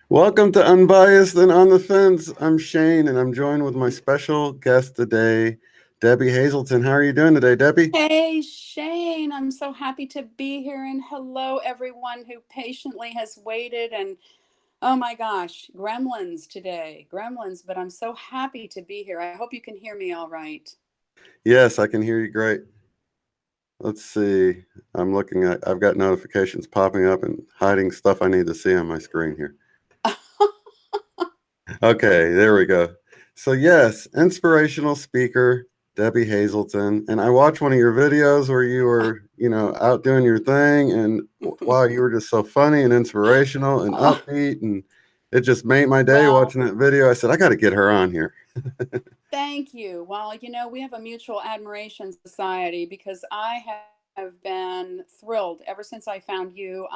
Welcome to Unbiased and On the Fence. I'm Shane, and I'm joined with my special guest today, Debbie Hazelton. How are you doing today, Debbie? Hey, Shane, I'm so happy to be here. And hello, everyone who patiently has waited. And oh my gosh, gremlins today, gremlins, but I'm so happy to be here. I hope you can hear me all right. Yes, I can hear you great. Let's see. I've got notifications popping up and hiding stuff I need to see on my screen here. Okay, there we go. So yes, inspirational speaker, Debbie Hazelton. And I watched one of your videos where you were, out doing your thing. And wow, you were just so funny and inspirational and Oh, upbeat. And it just made my day well, watching that video. I said, I got to get her on here. thank you. Well, we have a mutual admiration society because I have been thrilled ever since I found you.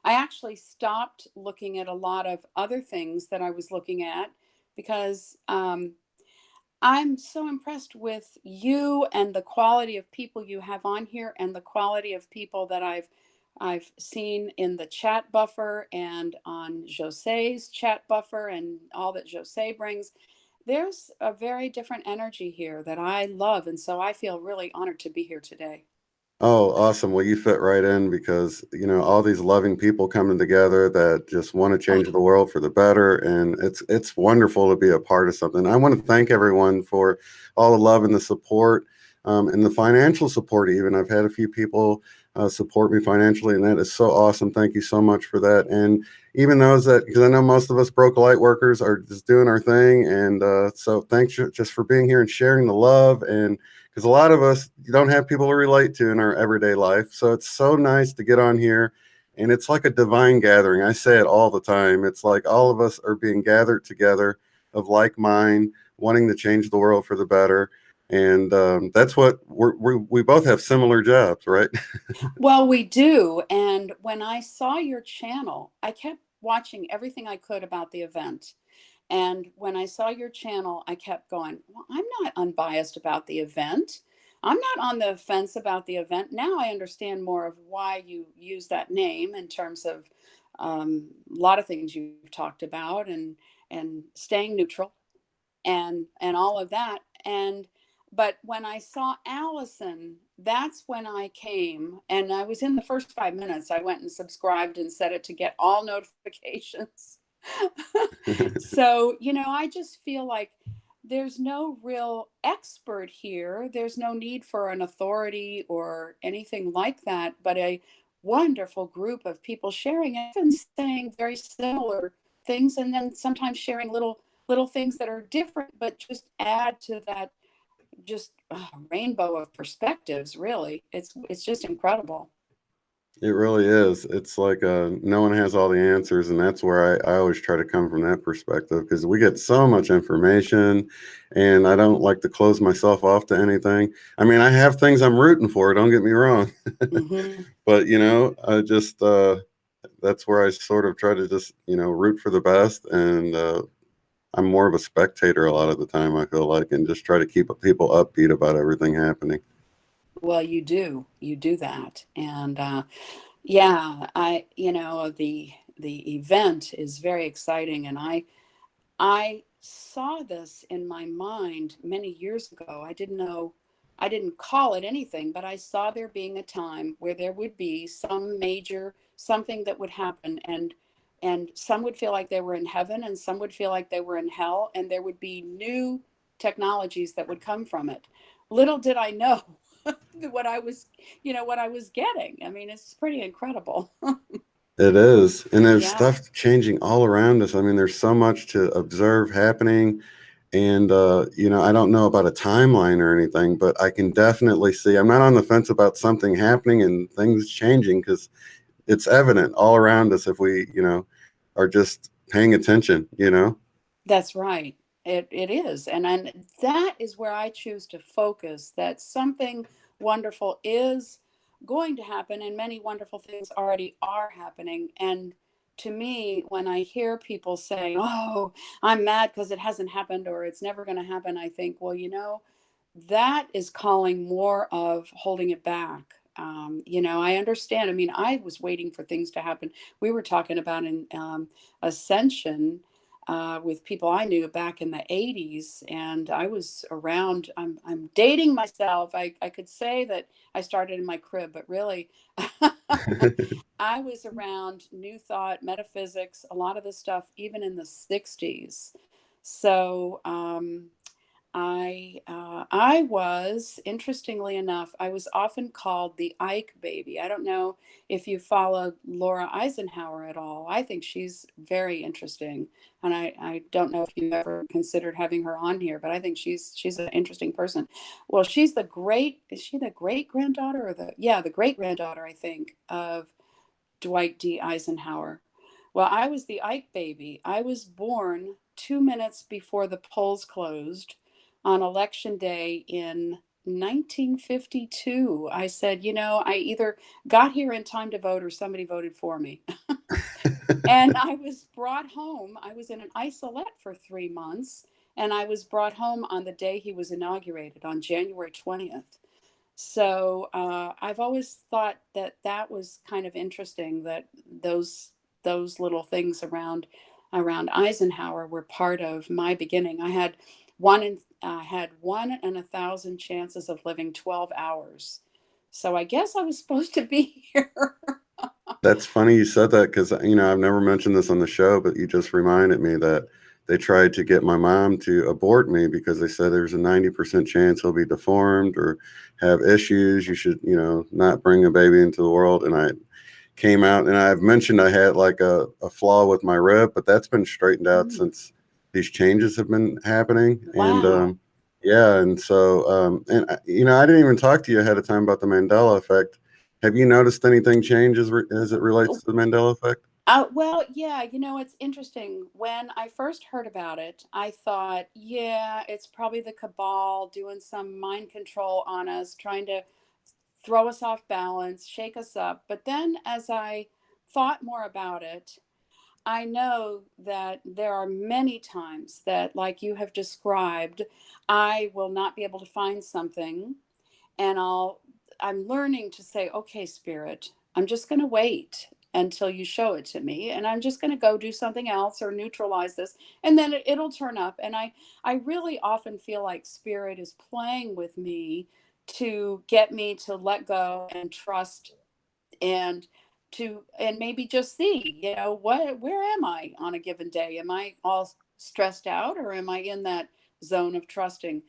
I actually stopped looking at a lot of other things that I was looking at because I'm so impressed with you and the quality of people you have on here and the quality of people that I've seen in the chat buffer and on Josee's chat buffer and all that Josee brings. There's a very different energy here that I love, and so I feel really honored to be here today. Oh, awesome. Well, you fit right in because, all these loving people coming together that just want to Oh, change the world for the better. And it's wonderful to be a part of something. I want to thank everyone for all the love and the support, and the financial support even. I've had a few people support me financially, and that is so awesome. Thank you so much for that. And even those because I know most of us broke light workers are just doing our thing. And so thanks just for being here and sharing the love, and because a lot of us don't have people to relate to in our everyday life. So it's so nice to get on here, and it's like a divine gathering. I say it all the time. It's like all of us are being gathered together of like mind, wanting to change the world for the better. And that's what we both have similar jobs, right? well, we do. And when I saw your channel, I kept watching everything I could about the event. And when I saw your channel, I kept going, well, I'm not unbiased about the event. I'm not on the fence about the event. Now I understand more of why you use that name in terms of a lot of things you've talked about and staying neutral and all of that. And but when I saw Allison, that's when I came and I was in the first 5 minutes. I went and subscribed and set it to get all notifications. So, I just feel like there's no real expert here. There's no need for an authority or anything like that, but a wonderful group of people sharing and saying very similar things, and then sometimes sharing little things that are different, but just add to that just rainbow of perspectives. Really, it's just incredible. It really is. It's like no one has all the answers, and that's where I always try to come from that perspective because we get so much information, and I don't like to close myself off to anything. I mean, I have things I'm rooting for, don't get me wrong, Hmm. but I just that's where I sort of try to just root for the best, and I'm more of a spectator a lot of the time. I feel like, and just try to keep people upbeat about everything happening. Well, you do that, and yeah, the event is very exciting, and I saw this in my mind many years ago. I didn't call it anything, but I saw there being a time where there would be some major something that would happen, and some would feel like they were in heaven, and some would feel like they were in hell, and there would be new technologies that would come from it. Little did I know what what I was getting. I mean, it's pretty incredible. It is. And there's Yeah. stuff changing all around us. I mean, there's so much to observe happening. And I don't know about a timeline or anything, but I can definitely see. I'm not on the fence about something happening and things changing, because it's evident all around us if we, are just paying attention. That's right. It is. And that is where I choose to focus, that something wonderful is going to happen, and many wonderful things already are happening. And to me, when I hear people saying, "Oh, I'm mad because it hasn't happened or it's never going to happen," I think, well, that is calling more of holding it back. I understand. I mean, I was waiting for things to happen. We were talking about in Ascension with people I knew back in the 80s, and I was around. I'm dating myself. I could say that I started in my crib, but really, I was around New Thought, metaphysics, a lot of the stuff, even in the 60s. So, I was, interestingly enough, I was often called the Ike baby. I don't know if you followed Laura Eisenhower at all. I think she's very interesting, and I don't know if you've ever considered having her on here, but I think she's an interesting person. Well, she's the great, is she the great granddaughter, or the great granddaughter, I think, of Dwight D. Eisenhower. Well, I was the Ike baby. I was born 2 minutes before the polls closed on election day in 1952. I said, I either got here in time to vote or somebody voted for me. And I was brought home. I was in an isolette for 3 months, and I was brought home on the day he was inaugurated on January 20th. So I've always thought that that was kind of interesting, that those little things around Eisenhower were part of my beginning. I had 1 in 1,000 chances of living 12 hours. So I guess I was supposed to be here. That's funny you said that, because I've never mentioned this on the show, but you just reminded me that they tried to get my mom to abort me because they said there's a 90% chance he'll be deformed or have issues. You should, not bring a baby into the world. And I came out, and I've mentioned I had like a flaw with my rib, but that's been straightened out Mm, since these changes have been happening. And wow. yeah, and so I didn't even talk to you ahead of time about the Mandela effect. Have you noticed anything change as it relates to the Mandela effect? Well, yeah, it's interesting. When I first heard about it, I thought, yeah, it's probably the cabal doing some mind control on us, trying to throw us off balance, shake us up. But then as I thought more about it, I know that there are many times that, like you have described, I will not be able to find something, and I'm learning to say, okay, spirit, I'm just going to wait until you show it to me, and I'm just going to go do something else or neutralize this, and then it'll turn up. And I really often feel like spirit is playing with me to get me to let go and trust, and maybe just see, where am I on a given day? Am I all stressed out, or am I in that zone of trusting?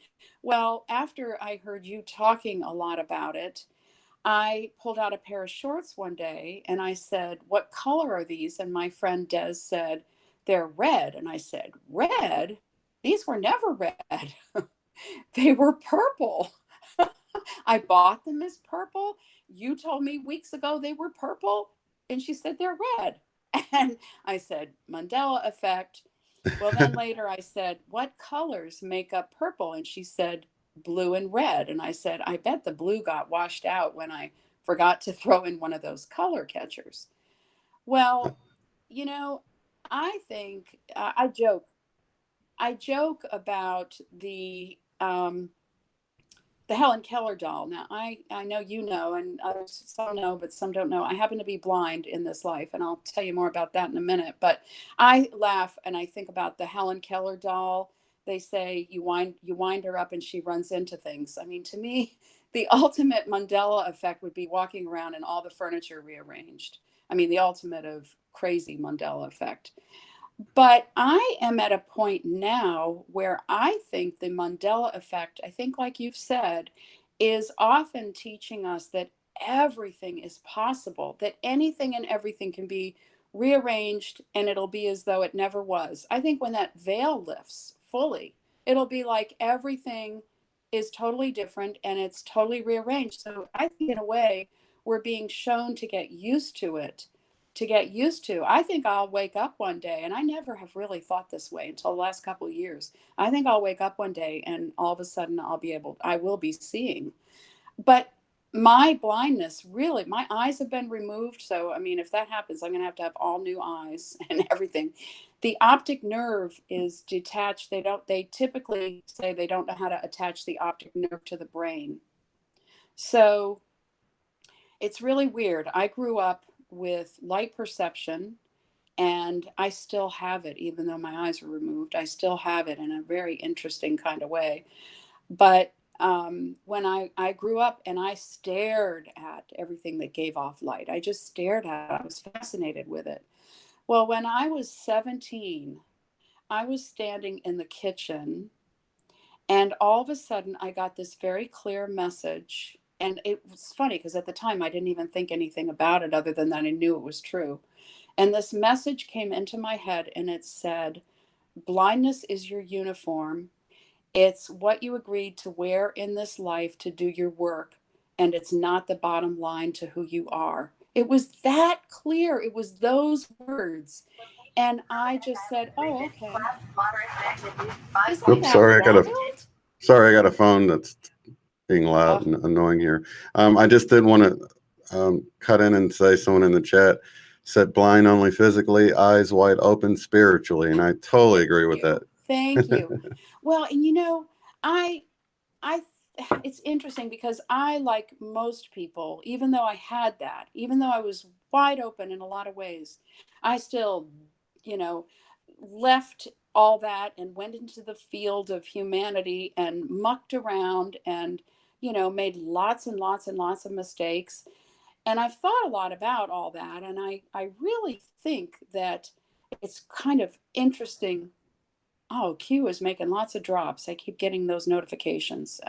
Well, after I heard you talking a lot about it, I pulled out a pair of shorts one day and I said, "What color are these?" And my friend Des said, "They're red." And I said, "Red? These were never red." They were purple. I bought them as purple. You told me weeks ago they were purple. And she said they're red. And I said, Mandela Effect. Well, then later I said, "What colors make up purple?" And she said, "Blue and red." And I said, "I bet the blue got washed out when I forgot to throw in one of those color catchers." Well, you know, I think I joke about the Helen Keller doll. Now, I know you know, and others, some know, but some don't know. I happen to be blind in this life, and I'll tell you more about that in a minute. But I laugh and I think about the Helen Keller doll. They say you wind her up and she runs into things. I mean, to me, the ultimate Mandela effect would be walking around and all the furniture rearranged. I mean, the ultimate of crazy Mandela effect. But I am at a point now where I think the Mandela effect, I think, like you've said, is often teaching us that everything is possible, that anything and everything can be rearranged and it'll be as though it never was. I think when that veil lifts fully, It'll be like everything is totally different and it's totally rearranged. So I think in a way we're being shown to get used to it, to get used to. I think I'll wake up one day, and I never have really thought this way until the last couple of years. I think I'll wake up one day and all of a sudden I will be seeing. But my blindness, really, my eyes have been removed. So, I mean, if that happens, I'm going to have all new eyes and everything. The optic nerve is detached. They typically say they don't know how to attach the optic nerve to the brain. So it's really weird. I grew up with light perception, and I still have it, even though my eyes were removed. I still have it in a very interesting kind of way. But when I grew up and I stared at everything that gave off light, I just stared at it. I was fascinated with it. Well, when I was 17, I was standing in the kitchen, and all of a sudden I got this very clear message. And it was funny because at the time I didn't even think anything about it other than that I knew it was true. And this message came into my head, and it said, "Blindness is your uniform. It's what you agreed to wear in this life to do your work, and it's not the bottom line to who you are." It was that clear. It was those words. And I just said, "Oh, okay. Isn't Oops, that wild?" sorry, I got a phone that's being loud Oh, and annoying here. I just did want to cut in and say someone in the chat said blind only physically, eyes wide open spiritually, and I totally thank agree with you. that. Thank you. Well, and I I it's interesting because I, like most people, even though I had that, even though I was wide open in a lot of ways, I still, you know, left all that and went into the field of humanity and mucked around and, made lots and lots and lots of mistakes. And I've thought a lot about all that. And I really think that it's kind of interesting. Oh, Q is making lots of drops. I keep getting those notifications.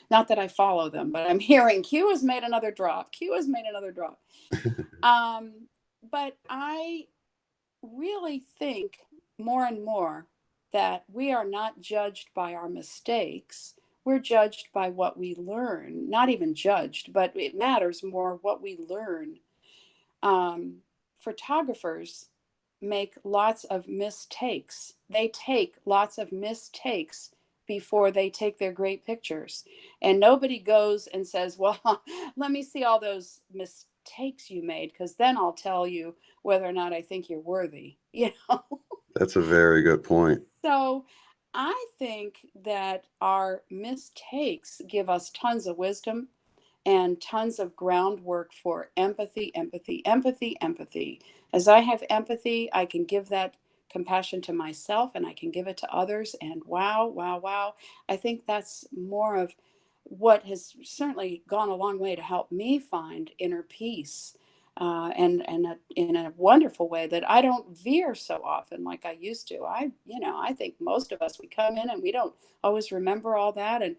Not that I follow them, but I'm hearing Q has made another drop. Q has made another drop. Um, but I really think more and more that we are not judged by our mistakes. We're judged by what we learn. Not even judged, but it matters more what we learn. Photographers make lots of mistakes. They take lots of mistakes before they take their great pictures. And nobody goes and says, "Well, let me see all those mistakes you made, because then I'll tell you whether or not I think you're worthy." That's a very good point. So I think that our mistakes give us tons of wisdom and tons of groundwork for empathy, empathy, empathy, empathy. As I have empathy, I can give that compassion to myself and I can give it to others. And wow, wow, wow. I think that's more of what has certainly gone a long way to help me find inner peace. And in a wonderful way that I don't veer so often like I used to. I think most of us, we come in and we don't always remember all that. And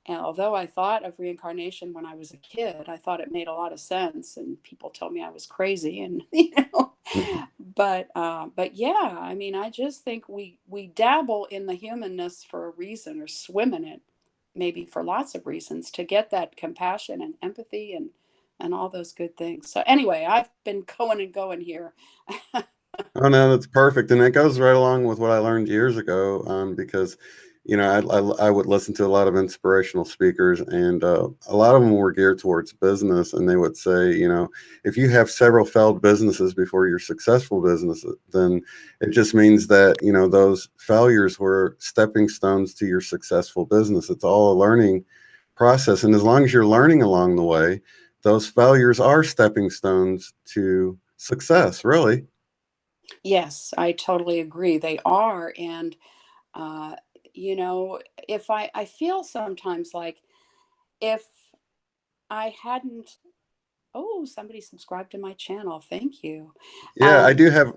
although I thought of reincarnation when I was a kid, I thought it made a lot of sense, and people told me I was crazy, and but yeah, I mean, I just think we dabble in the humanness for a reason, or swim in it, maybe for lots of reasons, to get that compassion and empathy and all those good things. So anyway, I've been going and going here. Oh no, that's perfect, and that goes right along with what I learned years ago. Because I would listen to a lot of inspirational speakers, and a lot of them were geared towards business, and they would say, if you have several failed businesses before your successful business, then it just means that those failures were stepping stones to your successful business. It's all a learning process, and as long as you're learning along the way, those failures are stepping stones to success, really. Yes, I totally agree. They are. And uh, you know, if I feel sometimes like if I hadn't. Oh, somebody subscribed to my channel. Thank you. Yeah, I Um, do have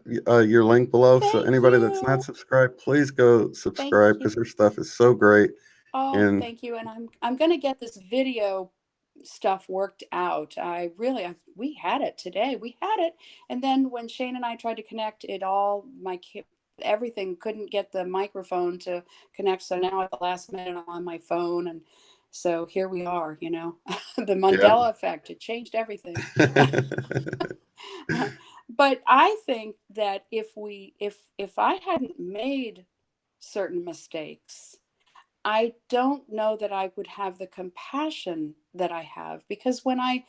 your link below. So Thank anybody that's not you. subscribed, please go Thank subscribe you. because their stuff is so great. Oh, And thank you. And I'm going to get this video stuff worked out. We had it today. We had it. And then when Shane and I tried to connect, it all, everything, couldn't get the microphone to connect. So now at the last minute, I'm on my phone. And so here we are, the Yeah. Mandela effect. It changed everything. But I think that if I hadn't made certain mistakes, I don't know that I would have the compassion that I have, because when I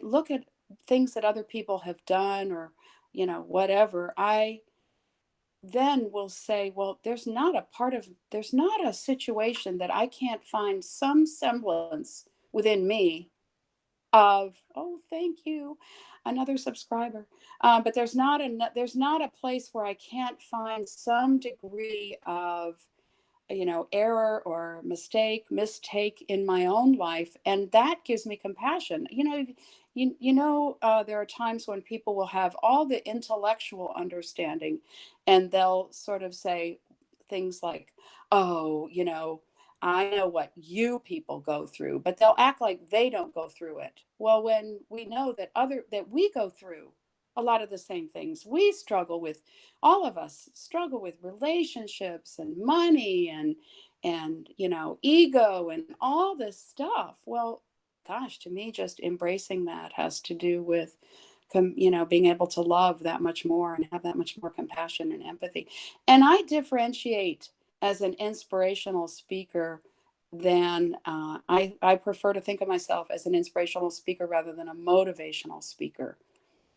look at things that other people have done, or whatever, I then will say, well, there's not a situation that I can't find some semblance within me of, oh, thank you, another subscriber. But there's not a place where I can't find some degree of error or mistake in my own life, and that gives me compassion. There are times when people will have all the intellectual understanding, and they'll sort of say things like, oh, I know what you people go through, but they'll act like they don't go through it. Well, when we know that we go through a lot of the same things, we struggle with, all of us struggle with relationships and money and ego and all this stuff. Well, gosh, to me, just embracing that has to do with being able to love that much more and have that much more compassion and empathy. And I differentiate as an inspirational speaker than I prefer to think of myself as an inspirational speaker rather than a motivational speaker.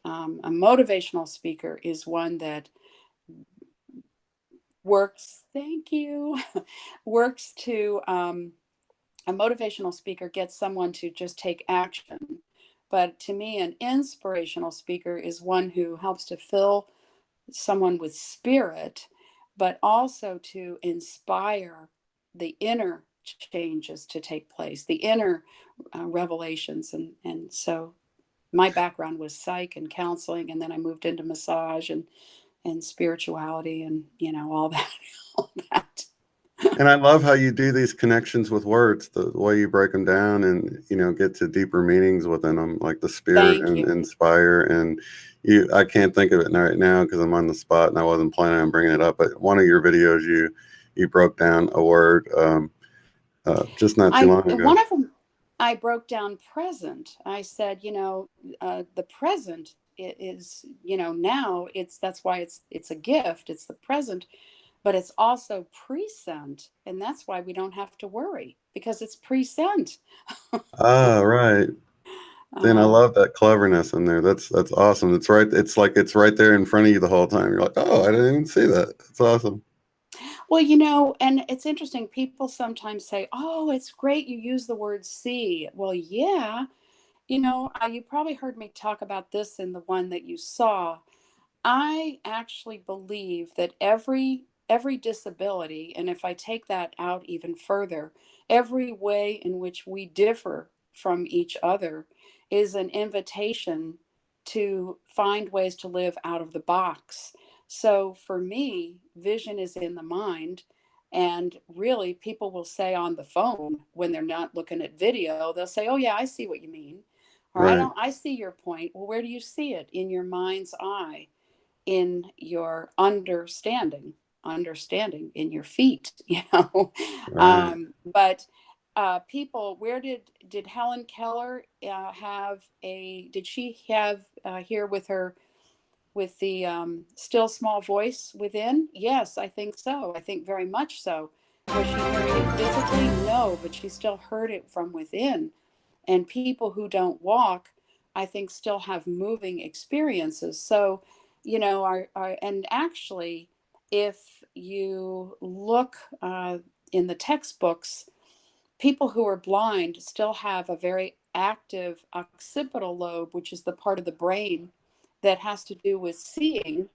A motivational speaker is one that works, thank you, works to, a motivational speaker gets someone to just take action. But to me, an inspirational speaker is one who helps to fill someone with spirit, but also to inspire the inner changes to take place, the inner revelations. And so my background was psych and counseling, and then I moved into massage and spirituality and all that, all that. And I love how you do these connections with words, the way you break them down and, get to deeper meanings within them, like the spirit Thank and you. inspire. And I can't think of it right now because I'm on the spot and I wasn't planning on bringing it up. But one of your videos, you broke down a word just not too I long ago. one of them, I broke down present. I said, the present is, now that's why it's a gift. It's the present, but it's also present, and that's why we don't have to worry, because it's present. Ah, right. Then I um, love that cleverness in there. That's awesome. It's right. It's like it's right there in front of you the whole time. You're like, oh, I didn't even see that. It's awesome. well, and it's interesting. People sometimes say, "Oh, it's great you use the word see." Well, yeah, you probably heard me talk about this in the one that you saw. I actually believe that every disability, and if I take that out even further, every way in which we differ from each other is an invitation to find ways to live out of the box. So for me, vision is in the mind. And really, people will say on the phone when they're not looking at video, they'll say, "Oh, yeah, I see what you mean." Or Right. I see your point. Well, where do you see it? In your mind's eye, in your understanding in your feet, Right. but people, where did Helen Keller have a did she have here with her, with the still small voice within? Yes, I think so. I think very much so. Was she hearing it physically? No, but she still heard it from within. And people who don't walk, I think, still have moving experiences. So and actually, if you look in the textbooks, people who are blind still have a very active occipital lobe, which is the part of the brain that has to do with seeing.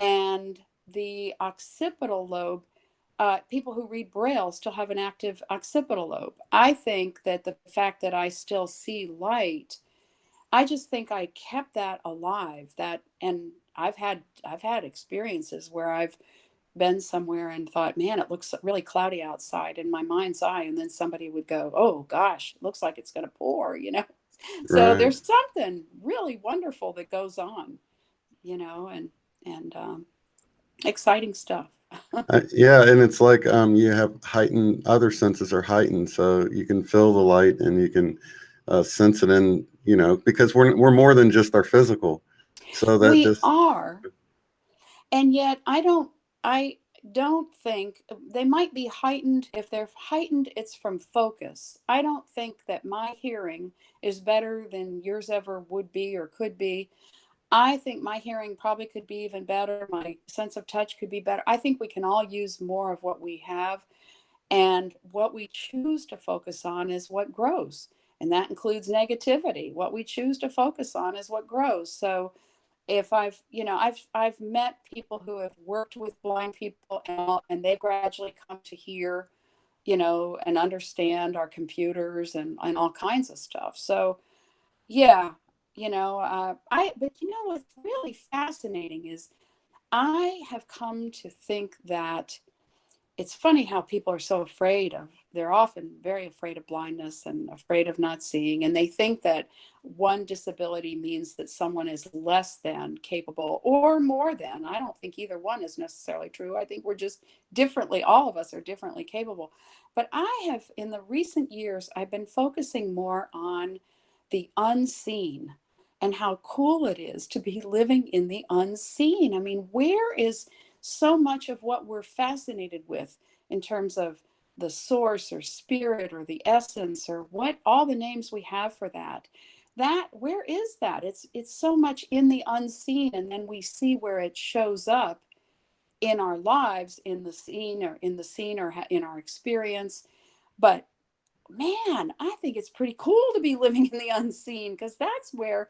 And the occipital lobe, people who read Braille still have an active occipital lobe. I think that the fact that I still see light, I just think I kept that alive. And I've had experiences where I've been somewhere and thought, man, it looks really cloudy outside in my mind's eye, and then somebody would go, oh gosh, it looks like it's going to pour. So Right. there's something really wonderful that goes on, and Exciting stuff. Yeah, and it's like you have heightened other senses are heightened, so you can feel the light and you can sense it in, because we're more than just our physical. So that We just are, and yet I don't think they might be heightened. If they're heightened, it's from focus. I don't think that my hearing is better than yours ever would be or could be. I think my hearing probably could be even better. My sense of touch could be better. I think we can all use more of what we have. And what we choose to focus on is what grows. And that includes negativity. What we choose to focus on is what grows. So if I've met people who have worked with blind people, and they've gradually come to hear, and understand our computers and all kinds of stuff. So yeah, but what's really fascinating is I have come to think that it's funny how people are so afraid of, they're often very afraid of blindness and afraid of not seeing, and they think that one disability means that someone is less than capable or more than. I don't think either one is necessarily true. I think we're just differently, all of us are differently capable. But I have, in the recent years, I've been focusing more on the unseen and how cool it is to be living in the unseen. I mean, where is so much of what we're fascinated with in terms of the source or spirit or the essence or what all the names we have for that, where is that? It's so much in the unseen, and then we see where it shows up in our lives, in the scene or in our experience. But man, I think it's pretty cool to be living in the unseen, because that's where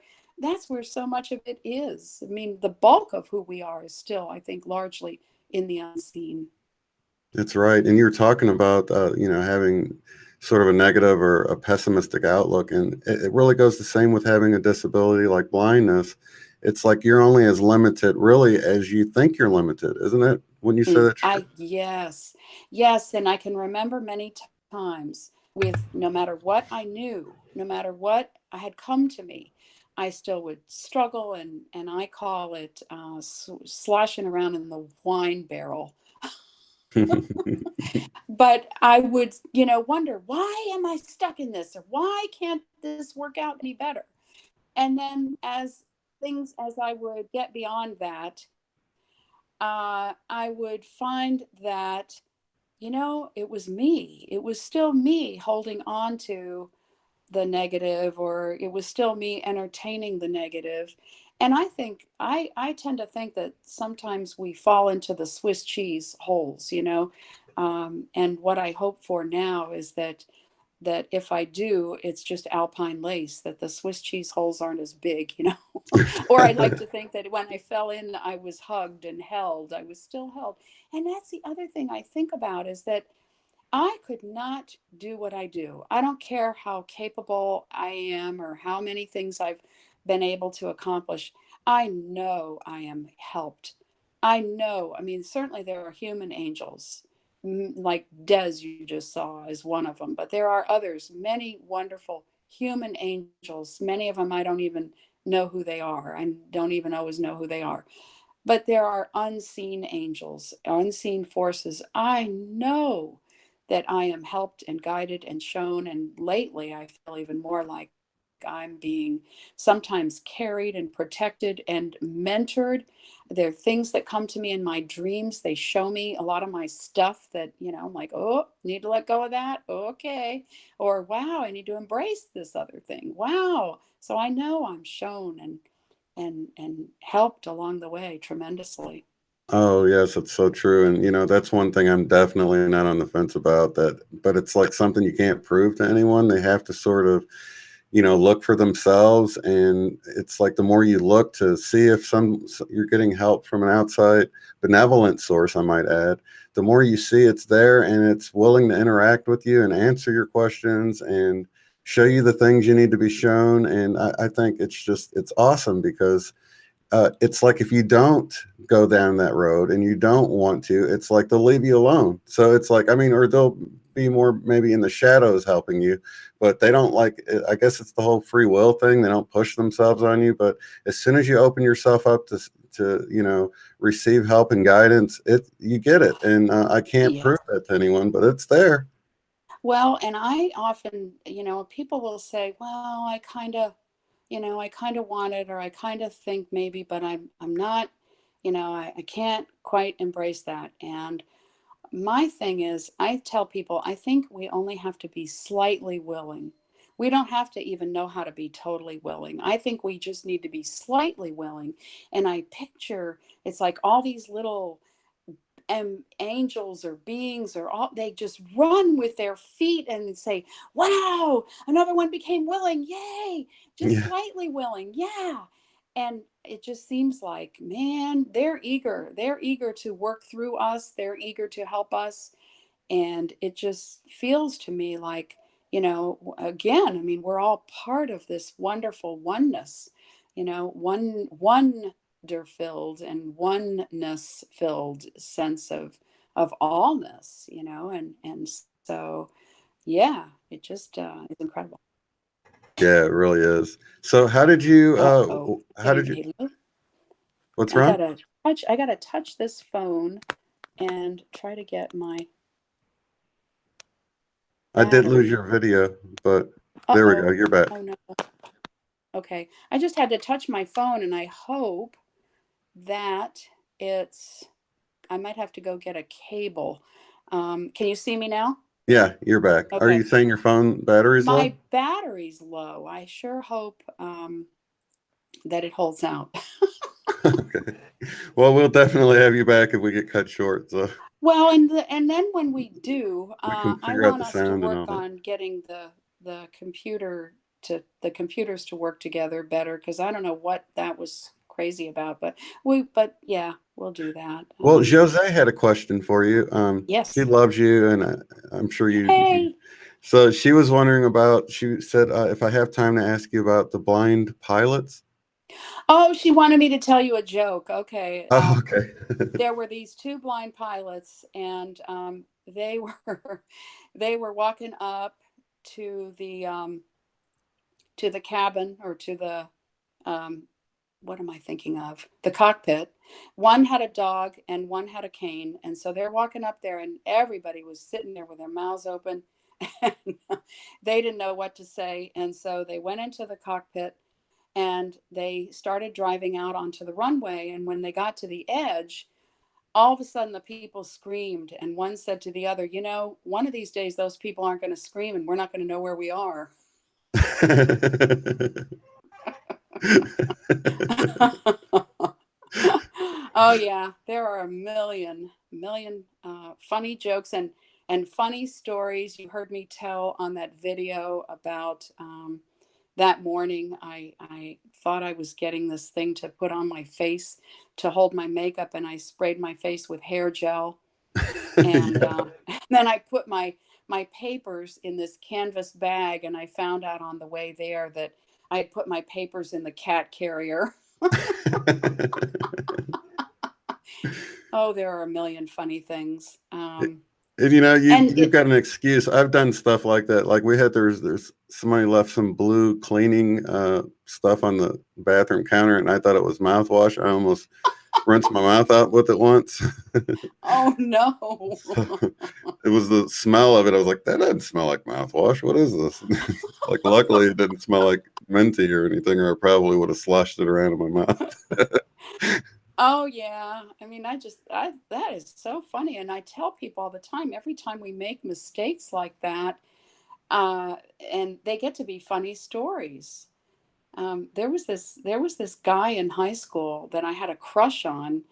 so much of it is. I mean, the bulk of who we are is still, I think, largely in the unseen. That's right. And you're talking about, having sort of a negative or a pessimistic outlook. And it really goes the same with having a disability like blindness. It's like you're only as limited, really, as you think you're limited, isn't it? When you say Mm, that true? yes, yes. And I can remember many times with, no matter what I knew, no matter what I had come to me, I still would struggle, and I call it sloshing around in the wine barrel. But I would, wonder, why am I stuck in this? Or why can't this work out any better? And then as I would get beyond that, I would find that, it was me. It was still me holding on to the negative, or it was still me entertaining the negative. And I tend to think that sometimes we fall into the Swiss cheese holes, and what I hope for now is that if I do, it's just alpine lace, that the Swiss cheese holes aren't as big, Or I like to think that when I fell in, I was hugged and held, I was still held. And that's the other thing I think about, is that I could not do what I do. I don't care how capable I am or how many things I've been able to accomplish. I know I am helped. I know. I mean, certainly there are human angels, like Des, you just saw, is one of them, but there are others, many wonderful human angels. Many of them I don't even know who they are. I don't even always know who they are. But there are unseen angels, unseen forces. I know that I am helped and guided and shown. And lately, I feel even more like I'm being sometimes carried and protected and mentored. There are things that come to me in my dreams. They show me a lot of my stuff that, I'm like, oh, need to let go of that. Okay. Or, wow, I need to embrace this other thing. Wow. So I know I'm shown and helped along the way tremendously. Oh, yes, it's so true. And, that's one thing I'm definitely not on the fence about that, but it's like something you can't prove to anyone. They have to sort of, look for themselves. And it's like the more you look to see if you're getting help from an outside benevolent source, I might add, the more you see it's there and it's willing to interact with you and answer your questions and show you the things you need to be shown. And I think it's awesome because it's like if you don't go down that road and you don't want to, it's like they'll leave you alone. So it's like, I mean, or they'll be more maybe in the shadows helping you, but they don't like, I guess it's the whole free will thing. They don't push themselves on you. But as soon as you open yourself up to receive help and guidance, you get it. And I can't Yes. prove that to anyone, but it's there. Well, and I often, people will say, well, I kind of want it, or I kind of think maybe, but I'm not, I can't quite embrace that. And my thing is, I tell people, I think we only have to be slightly willing. We don't have to even know how to be totally willing. I think we just need to be slightly willing. And I picture it's like all these little angels or beings or all, they just run with their feet and say, wow, another one became willing, yay, just Yeah. slightly willing, yeah. And it just seems like, man, they're eager to work through us, they're eager to help us. And it just feels to me like, again, I mean, we're all part of this wonderful oneness, wonder filled and oneness filled sense of allness, and so yeah, it just is incredible. Yeah, it really is. So Uh-oh. how Hey, did you, hey, what's I wrong? gotta I gotta touch this phone and try to get my I did lose battery. your video, but there we go. Uh-oh. You're back. Oh no. Okay. I just had to touch my phone, and I hope that it's, I might have to go get a cable. Can you see me now? Yeah, you're back. Are you Okay. saying your phone battery's low? My battery's low. I sure hope that it holds out. Okay. Well, we'll definitely have you back if we get cut short, so Well, and then when we do, we can I figure out want the us to sound and work all that. on getting the computers to work together better, because I don't know what that was crazy about, but yeah, we'll do that. Well, Jose had a question for you. She Yes. loves you, and I'm sure you. Hey. So she was wondering about. She said, if I have time to ask you about the blind pilots. Oh, she wanted me to tell you a joke. Okay. Oh, okay. There were these two blind pilots, and they were they were walking up to the cabin, or to the um, what am I thinking of? The cockpit. One had a dog and one had a cane, and so they're walking up there, and everybody was sitting there with their mouths open, and they didn't know what to say, and so they went into the cockpit and they started driving out onto the runway. And when they got to the edge, all of a sudden the people screamed, and one said to the other, one of these days those people aren't going to scream and we're not going to know where we are. Oh yeah, there are a million funny jokes and funny stories you heard me tell on that video about that morning. I thought I was getting this thing to put on my face to hold my makeup, and I sprayed my face with hair gel, and Yeah. then I put my papers in this canvas bag, and I found out on the way there that I had put my papers in the cat carrier. Oh, there are a million funny things. And And you've got an excuse. I've done stuff like that. Like we had there's somebody left some blue cleaning stuff on the bathroom counter, and I thought it was mouthwash. I almost rinsed my mouth out with it once. oh no. So it was the smell of it. I was like, that doesn't smell like mouthwash. What is this? Like, luckily, it didn't smell like minty or anything, or I probably would have sloshed it around in my mouth. Oh yeah. I mean, I that is so funny, and I tell people all the time, every time we make mistakes like that, uh and they get to be funny stories. There was this guy in high school that I had a crush on,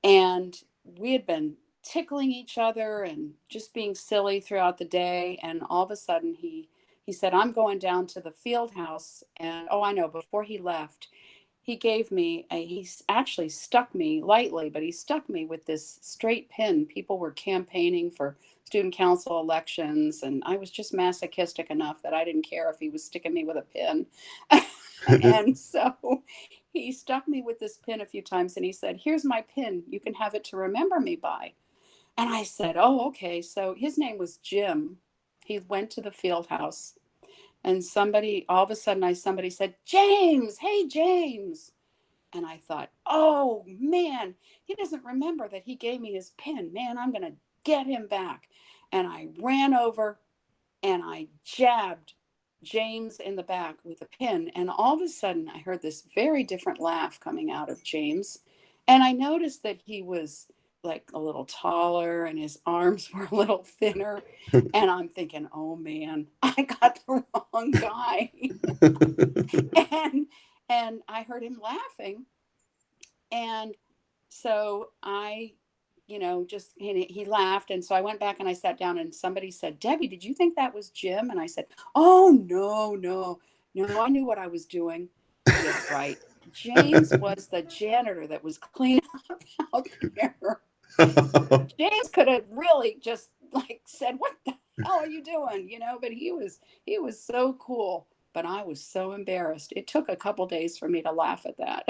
and we had been tickling each other and just being silly throughout the day, and all of a sudden he said, I'm going down to the field house. And oh, I know, before he left, he actually stuck me lightly, but he stuck me with this straight pin. People were campaigning for student council elections, and I was just masochistic enough that I didn't care if he was sticking me with a pin. And so he stuck me with this pin a few times, and he said, here's my pin, you can have it to remember me by. And I said, oh, okay. So his name was Jim. He went to the field house, and somebody, all of a sudden, somebody said, James, hey, James. And I thought, oh man, he doesn't remember that he gave me his pin. Man, I'm going to get him back. And I ran over and I jabbed James in the back with a pin. And all of a sudden, I heard this very different laugh coming out of James. And I noticed that he was like a little taller and his arms were a little thinner. And I'm thinking, oh man, I got the wrong guy. and and I heard him laughing. And so I, just he laughed. And so I went back and I sat down and somebody said, Debbie, did you think that was Jim? And I said, oh, no, no, no, I knew what I was doing. Yeah, right. James was the janitor that was cleaning up out there. James could have really just like said, what the hell are you doing? But he was so cool. But I was so embarrassed. It took a couple days for me to laugh at that.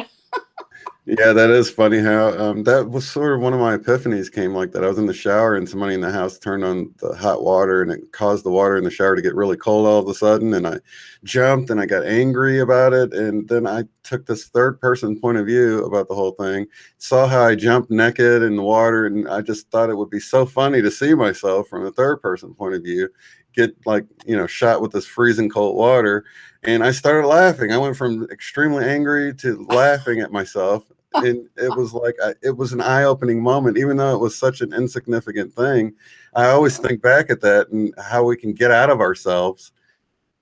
Yeah, that is funny how that was sort of one of my epiphanies came like that. I was in the shower and somebody in the house turned on the hot water and it caused the water in the shower to get really cold all of a sudden. And I jumped and I got angry about it. And then I took this third person point of view about the whole thing, saw how I jumped naked in the water. And I just thought it would be so funny to see myself from a third person point of view get like, shot with this freezing cold water. And I started laughing. I went from extremely angry to laughing at myself, and it was like it was an eye-opening moment, even though it was such an insignificant thing. I always think back at that and how we can get out of ourselves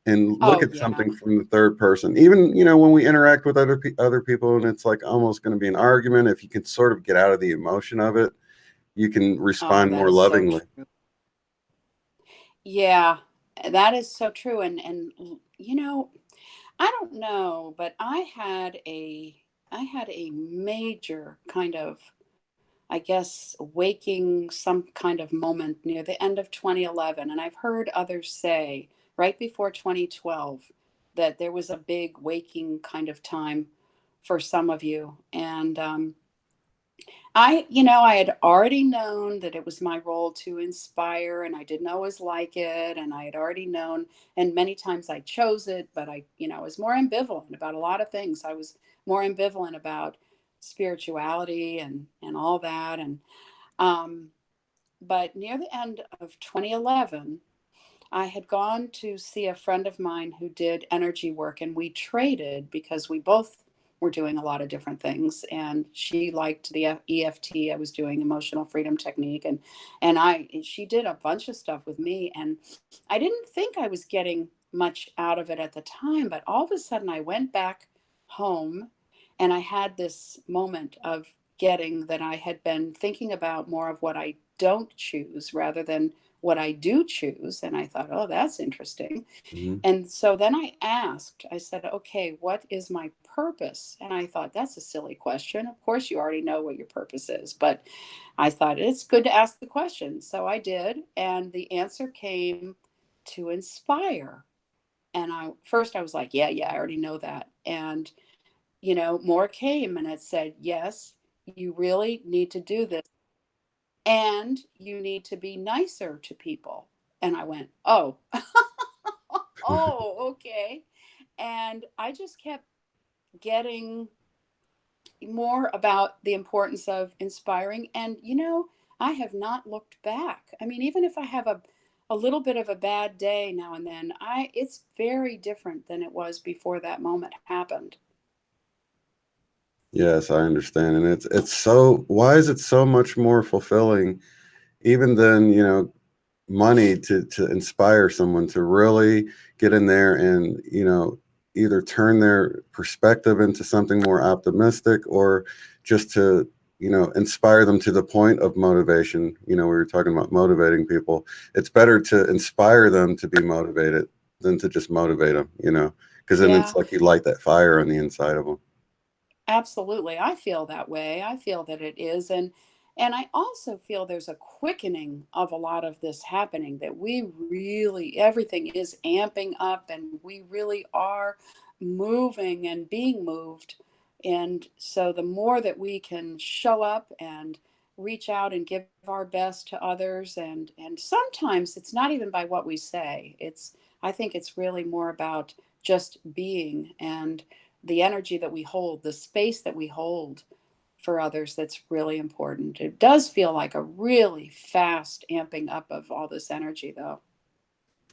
and look Oh, at yeah. something from the third person, even when we interact with other people, and it's like almost going to be an argument. If you can sort of get out of the emotion of it, you can Oh, respond that more is so lovingly. true. Yeah, that is so true. And I don't know, but I had a major kind of, I guess, waking some kind of moment near the end of 2011. And I've heard others say right before 2012 that there was a big waking kind of time for some of you. And I had already known that it was my role to inspire, and I didn't always like it. And I had already known, and many times I chose it, but I was more ambivalent about a lot of things. I was more ambivalent about spirituality and all that. And um, but near the end of 2011, I had gone to see a friend of mine who did energy work, and we traded because we both were doing a lot of different things. And she liked the EFT. I was doing emotional freedom technique, and she did a bunch of stuff with me. And I didn't think I was getting much out of it at the time, but all of a sudden I went back home, and I had this moment of getting that I had been thinking about more of what I don't choose rather than what I do choose. And I thought, oh, that's interesting. Mhm. And so then I said, okay, what is my purpose? And I thought, that's a silly question. Of course, you already know what your purpose is. But I thought it's good to ask the question. So I did. And the answer came to inspire. And I was like, yeah, I already know that. And, more came and it said, yes, you really need to do this and you need to be nicer to people. And I went, oh, oh, okay. And I just kept getting more about the importance of inspiring. And, I have not looked back. I mean, even if I have a little bit of a bad day now and then, it's very different than it was before that moment happened. Yes, I understand, and it's so. Why is it so much more fulfilling, even than money to inspire someone to really get in there and either turn their perspective into something more optimistic or just to inspire them to the point of motivation. We were talking about motivating people. It's better to inspire them to be motivated than to just motivate them, because then it's Yeah. like you light that fire on the inside of them. Absolutely. I feel that way. I feel that it is. And I also feel there's a quickening of a lot of this happening that we really everything is amping up and we really are moving and being moved. And so the more that we can show up and reach out and give our best to others and sometimes it's not even by what we say. I think it's really more about just being and the energy that we hold, the space that we hold for others, that's really important. It does feel like a really fast amping up of all this energy, though.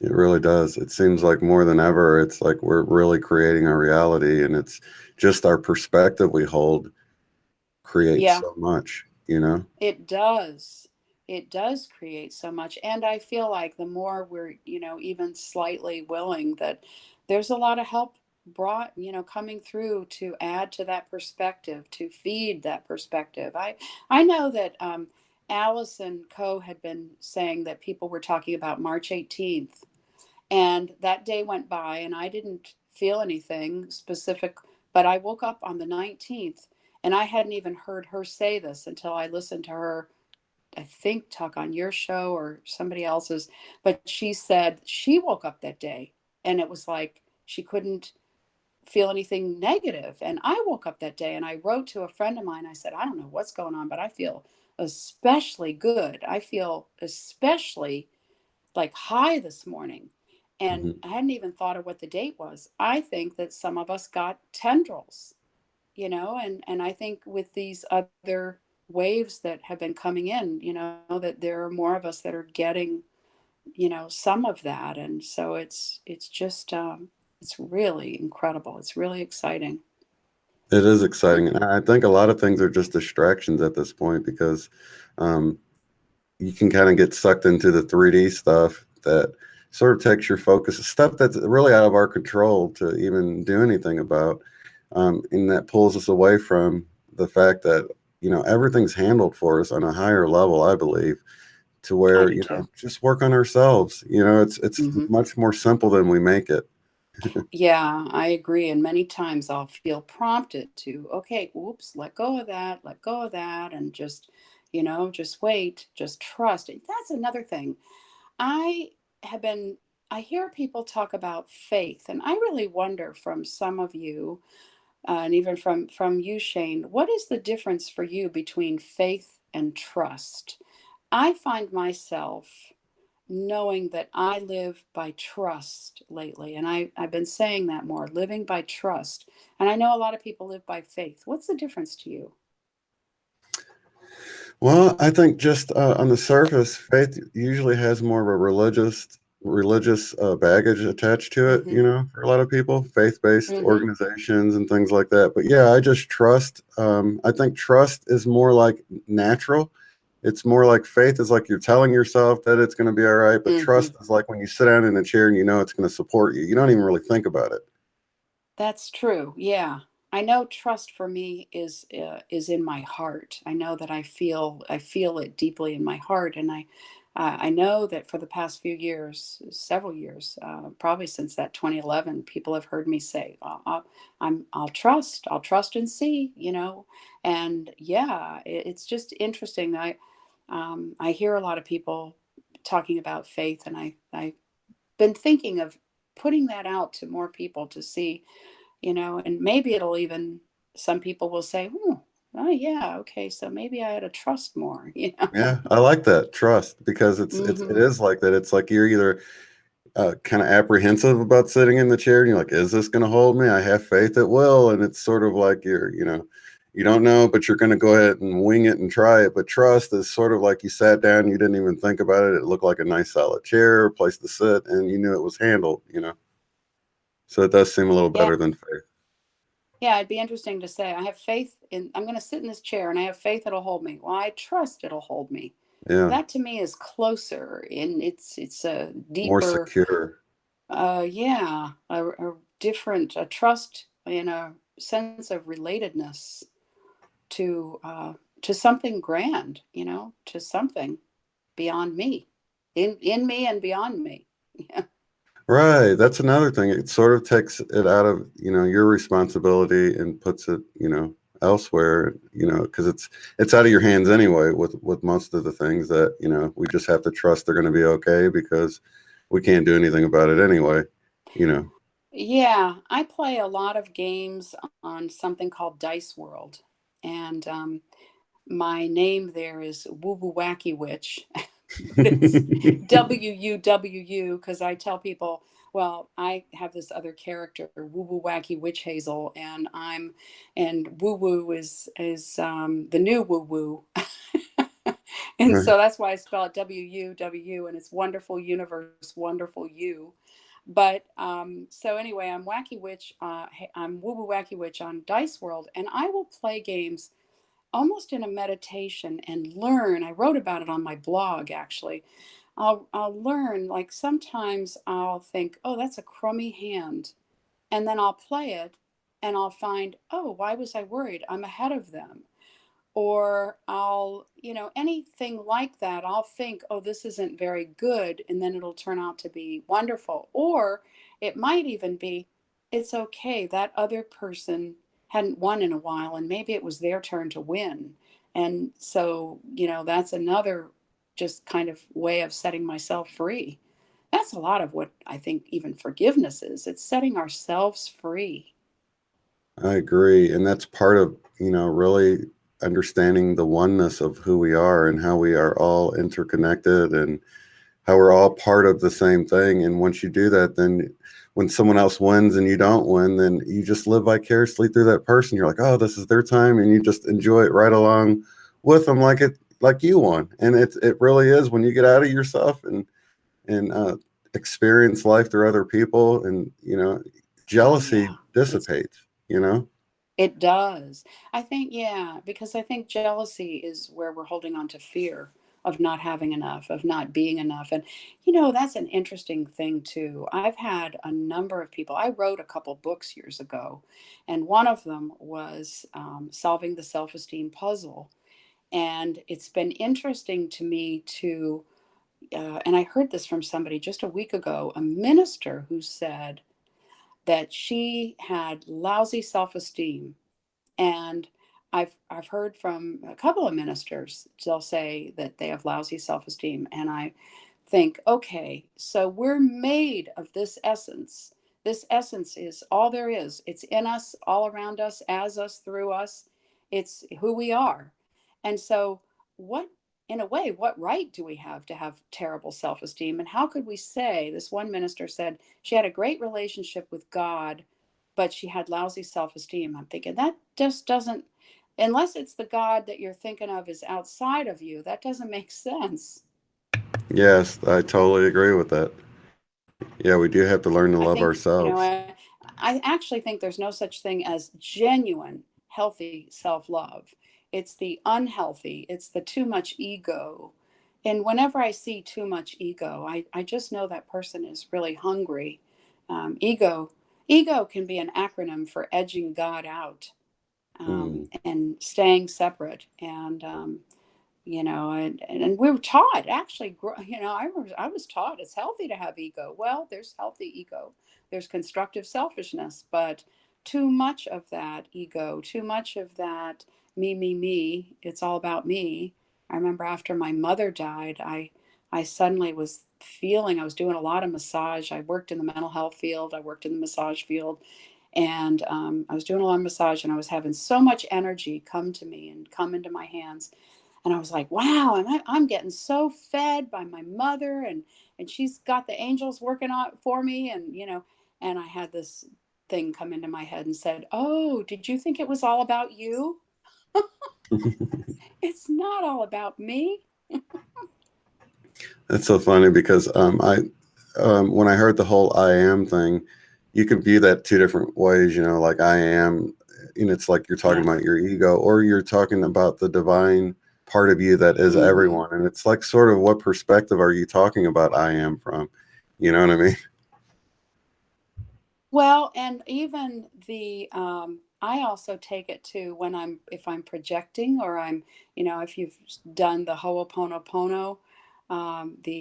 It really does. It seems like more than ever, it's like we're really creating our reality, and it's just our perspective we hold creates Yeah, so much, you know? it does. It does create so much. And I feel like the more we're, even slightly willing, that there's a lot of help brought, coming through to add to that perspective, to feed that perspective. I know that Allison Coe had been saying that people were talking about March 18th, and that day went by and I didn't feel anything specific, but I woke up on the 19th, and I hadn't even heard her say this until I listened to her, I think, talk on your show or somebody else's. But she said she woke up that day and it was like she couldn't feel anything negative. And I woke up that day and I wrote to a friend of mine. I said, I don't know what's going on, but I feel especially good. I feel especially like high this morning. And Hmm. I hadn't even thought of what the date was. I think that some of us got tendrils, and I think with these other waves that have been coming in, that there are more of us that are getting, some of that. And so it's just it's really incredible. It's really exciting. It is exciting. And I think a lot of things are just distractions at this point because um, you can kind of get sucked into the 3D stuff that sort of takes your focus, stuff that's really out of our control to even do anything about. And that pulls us away from the fact that, everything's handled for us on a higher level, I believe, to I where, do too. just work on ourselves. It's Hmm. much more simple than we make it. Yeah, I agree. And many times I'll feel prompted to, okay, oops, let go of that, and just, just wait, just trust. That's another thing. I have been, I hear people talk about faith, and I really wonder from some of you, and even from you, Shane, what is the difference for you between faith and trust? I find myself knowing that I live by trust lately. And I've been saying that more, living by trust. And I know a lot of people live by faith. What's the difference to you? Well, I think just on the surface, faith usually has more of a religious baggage attached to it. Mm-hmm. For a lot of people, faith-based Mm-hmm. organizations and things like that. But yeah, I just trust. I think trust is more like natural. It's more like faith is like you're telling yourself that it's going to be all right, but Mm-hmm. trust is like when you sit down in a chair and you know it's going to support you. You don't even really think about it. That's true. Yeah. I know trust for me is in my heart. I know that I feel it deeply in my heart, and I know that for the past few years, several years, probably since that 2011, people have heard me say, I'll trust and see," and yeah, it's just interesting. I hear a lot of people talking about faith, and I've been thinking of putting that out to more people to see, and maybe it'll even, some people will say, oh yeah, okay, so maybe I ought to trust more, Yeah, I like that trust because it Hmm. is like that. It's like you're either kind of apprehensive about sitting in the chair and you're like, is this going to hold me? I have faith it will. And it's sort of like you don't know, but you're going to go ahead and wing it and try it. But trust is sort of like you sat down, you didn't even think about it. It looked like a nice solid chair, a place to sit, and you knew it was handled. So it does seem a little Yeah, better than faith. yeah, it'd be interesting to say, I have faith in, I'm going to sit in this chair and I have faith it'll hold me. Well, I trust it'll hold me. Yeah, That to me is closer, and it's a more deeper, secure. yeah, a different, a trust and a sense of relatedness to something grand, to something beyond me, in me and beyond me. Yeah. Right. That's another thing. It sort of takes it out of, your responsibility and puts it, elsewhere, because it's out of your hands anyway with most of the things that, we just have to trust they're going to be okay because we can't do anything about it anyway, you know. Yeah, I play a lot of games on something called Dice World, and my name there is Woo Woo Wacky Witch, but it's WUWU, because I tell people Well, I have this other character, Woo Woo Wacky Witch Hazel, and Woo Woo is the new Woo Woo. And Right. so that's why I spell it WUW, and it's wonderful universe, wonderful you. But so anyway, I'm Wacky Witch. I'm Woo Woo Wacky Witch on Dice World, and I will play games almost in a meditation and learn. I wrote about it on my blog actually. I'll learn, like sometimes I'll think, oh, that's a crummy hand, and then I'll play it, and I'll find, oh, why was I worried? I'm ahead of them. Or I'll, anything like that, I'll think, oh, this isn't very good, and then it'll turn out to be wonderful. Or it might even be, it's okay, that other person hadn't won in a while, and maybe it was their turn to win. And so, that's another just kind of way of setting myself free. That's a lot of what I think even forgiveness is. It's setting ourselves free. I agree. And that's part of, really understanding the oneness of who we are and how we are all interconnected and how we're all part of the same thing. And once you do that, then when someone else wins and you don't win, then you just live vicariously through that person. You're like, oh, this is their time, and you just enjoy it right along with them, like you won. And it really is when you get out of yourself and experience life through other people, and Oh, jealousy yeah. dissipates. You know. It does. I think, yeah, because I think jealousy is where we're holding on to fear of not having enough, of not being enough. And, that's an interesting thing, too. I've had a number of people, I wrote a couple books years ago, and one of them was solving the self esteem puzzle. And it's been interesting to me to, and I heard this from somebody just a week ago, a minister who said that she had lousy self esteem, and I've heard from a couple of ministers, they'll say that they have lousy self-esteem. And I think, okay, so we're made of this essence. This essence is all there is. It's in us, all around us, as us, through us. It's who we are. And so, what, in a way, what right do we have to have terrible self esteem? And how could we say, this one minister said she had a great relationship with God, but she had lousy self esteem? I'm thinking that just doesn't, unless it's the God that you're thinking of is outside of you, that doesn't make sense. Yes, I totally agree with that. Yeah, we do have to learn to I love think, ourselves. I actually think there's no such thing as genuine, healthy self love. It's the unhealthy, it's the too much ego. And whenever I see too much ego, I just know that person is really hungry. Ego can be an acronym for edging God out, Mm. and staying separate. And and we were taught actually, I was taught it's healthy to have ego. Well, there's healthy ego, there's constructive selfishness, but too much of that ego, too much of that me, it's all about me. I remember after my mother died, I suddenly was feeling, I was doing a lot of massage. I worked in the mental health field, I worked in the massage field, and I was doing a lot of massage, and I was having so much energy come to me and come into my hands. And I was like, wow, I'm getting so fed by my mother, and she's got the angels working on for me. And and I had this thing come into my head and said, oh, did you think it was all about you? It's not all about me. That's so funny because I when I heard the whole I am thing, you can view that two different ways. Like I am, it's like you're talking Yeah. about your ego, or you're talking about the divine part of you that is Hmm. everyone. And it's like sort of what perspective are you talking about I am from? You know what I mean? Well, and even I also take it to when if I'm projecting, or if you've done the Ho'oponopono, do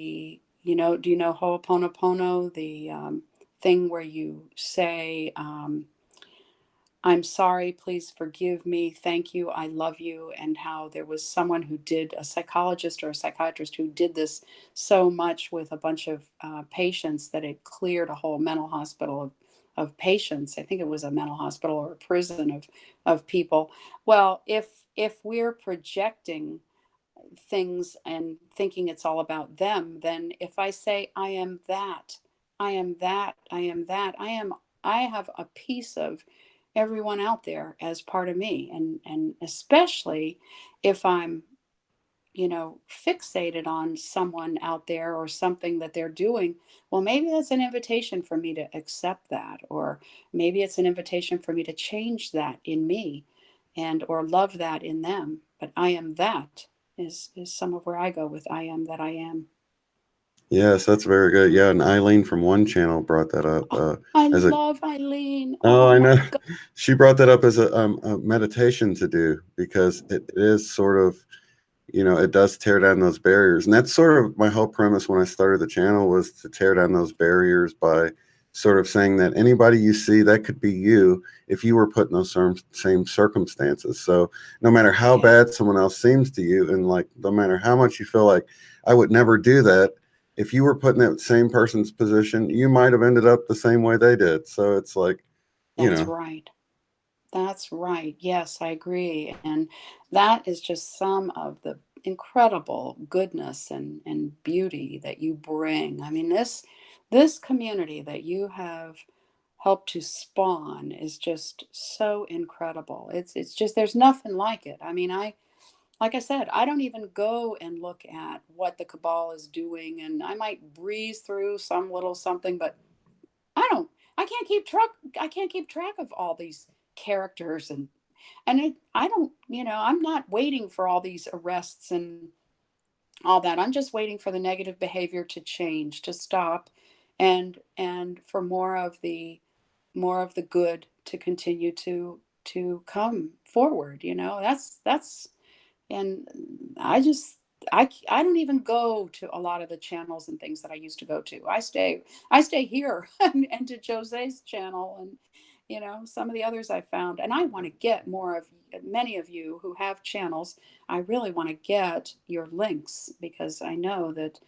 you know Ho'oponopono, the thing where you say, I'm sorry, please forgive me, thank you, I love you, and how there was someone who did, a psychologist or a psychiatrist who did this so much with a bunch of patients that it cleared a whole mental hospital of patients. I think it was a mental hospital or a prison of people. Well, if we're projecting things and thinking it's all about them, then if I say I am that, I am that. I am that. I have a piece of everyone out there as part of me, and especially if I'm, fixated on someone out there or something that they're doing, well, maybe that's an invitation for me to accept that, or maybe it's an invitation for me to change that in me and or love that in them. But I am that is some of where I go with I am that I am. Yes, that's very good. Yeah, and Eileen from one channel brought that up Oh, I as a. love Eileen. Oh, Oh I my know. God. She brought that up as a meditation to do because it is sort of, it does tear down those barriers. And that's sort of my whole premise when I started the channel, was to tear down those barriers by sort of saying that anybody you see, that could be you if you were put in those same circumstances. So no matter how Yeah, bad someone else seems to you, and like no matter how much you feel like I would never do that, if you were put in that same person's position, you might have ended up the same way they did. So it's like, you that's know, right. That's right. Yes, I agree. And that is just some of the incredible goodness and beauty that you bring. I mean, this community that you have helped to spawn is just so incredible. It's just there's nothing like it. I mean, like I said, I don't even go and look at what the cabal is doing, and I might breeze through some little something, but I don't I can't keep track of all these characters, and I don't, I'm not waiting for all these arrests and all that. I'm just waiting for the negative behavior to change, to stop, and for more of the good to continue to come forward. That's and I don't even go to a lot of the channels and things that I used to go to. I stay here and to Jose's channel, and some of the others I found. And I want to get more of many of you who have channels. I really want to get your links, because I know that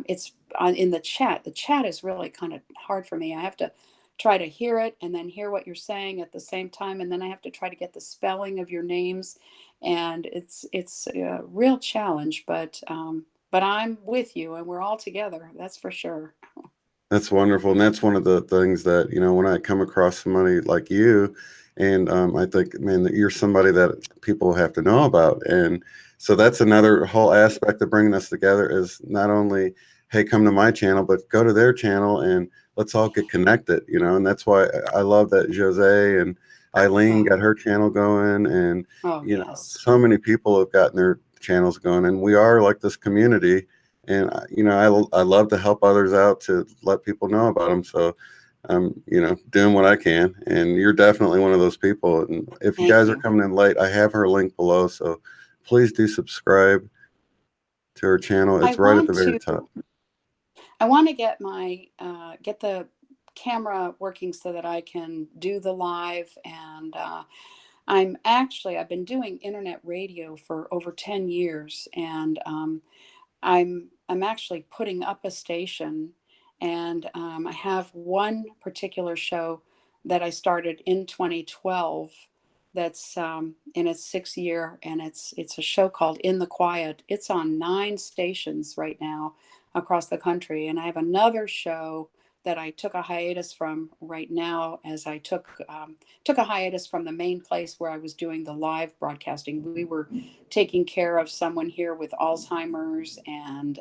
it's in the chat. The chat is really kind of hard for me. I have to try to hear it and then hear what you're saying at the same time, and then I have to try to get the spelling of your names, and it's a real challenge. But I'm with you, and we're all together. That's for sure. that's wonderful. And that's one of the things that, when I come across somebody like you, and I think, man, that you're somebody that people have to know about. And so that's another whole aspect of bringing us together, is not only, hey, come to my channel, but go to their channel and let's all get connected, And that's why I love that Jose and Eileen Oh, got her channel going. And, oh yes. so many people have gotten their channels going. And we are like this community, and I love to help others out, to let people know about them. So I'm doing what I can, and you're definitely one of those people. And if you Thank guys are you. coming in late, I have her link below, so please do subscribe to her channel. I It's right at the want very to top. I want to get the camera working so that I can do the live. And I've been doing internet radio for over 10 years, and I'm actually putting up a station, and I have one particular show that I started in 2012. That's in its sixth year, and it's a show called In the Quiet. It's on 9 stations right now across the country, and I have another show that I took a hiatus from right now, as I took a hiatus from the main place where I was doing the live broadcasting. We were taking care of someone here with Alzheimer's, and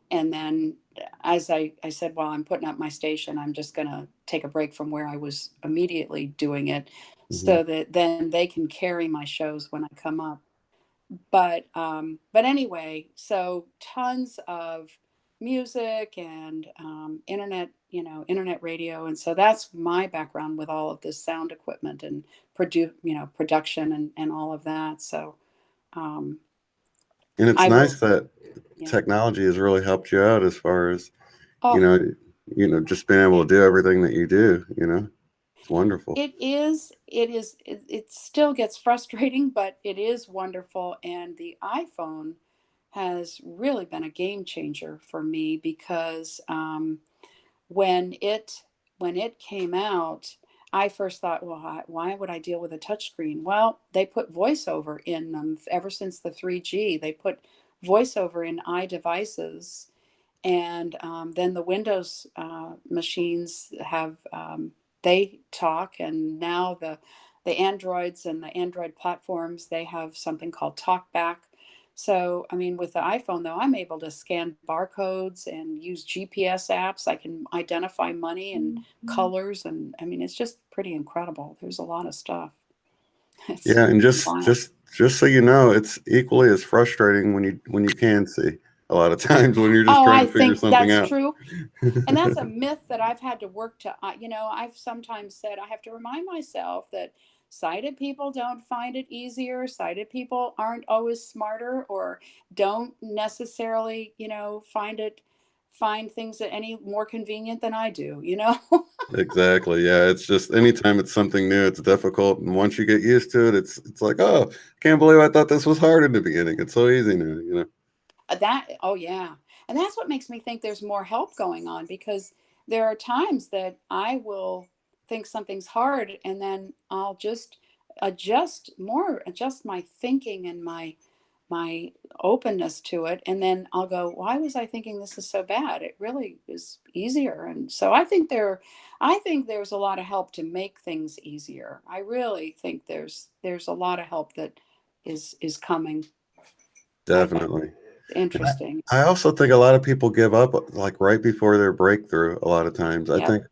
then as I said, while I'm putting up my station, I'm just going to take a break from where I was immediately doing it, Hmm. so that then they can carry my shows when I come up. But anyway, so tons of music and internet radio, and so that's my background with all of this sound equipment and production and all of that. So um, And it's I will, nice that yeah. technology has really helped you out as far as you Oh, know, just being able to do everything that you do. It's wonderful. it still gets frustrating, but it is wonderful. And the iPhone has really been a game changer for me, because when it when it came out, I first thought, well, why would I deal with a touchscreen? Well, they put voiceover in them ever since the 3G. They put voiceover in iDevices, And then the Windows machines have they talk, and now the Androids and the Android platforms, they have something called TalkBack. So, I mean, with the iPhone though, I'm able to scan barcodes and use GPS apps. I can identify money and colors, and I mean, it's just pretty incredible. There's a lot of stuff. It's Yeah, and just wild. just just so you know, it's equally as frustrating when you can see a lot of times when you're just Oh, trying I to figure think something that's out. true. And that's a myth that I've had to work to, I've sometimes said I have to remind myself that sighted people don't find it easier. Sighted people aren't always smarter, or don't necessarily, find things that any more convenient than I do. Exactly. Yeah, it's just anytime it's something new, it's difficult, and once you get used to it, it's like, oh, can't believe I thought this was hard in the beginning. It's so easy now, you know. Oh yeah. And that's what makes me think there's more help going on, because there are times that I will think something's hard, and then I'll just adjust my thinking and my openness to it, and then I'll go, why was I thinking this is so bad? It really is easier. And so I think there's a lot of help to make things easier. I really think there's a lot of help that is coming. I Definitely. And Interesting. I also think a lot of people give up like right before their breakthrough. A lot of times, I Yep. think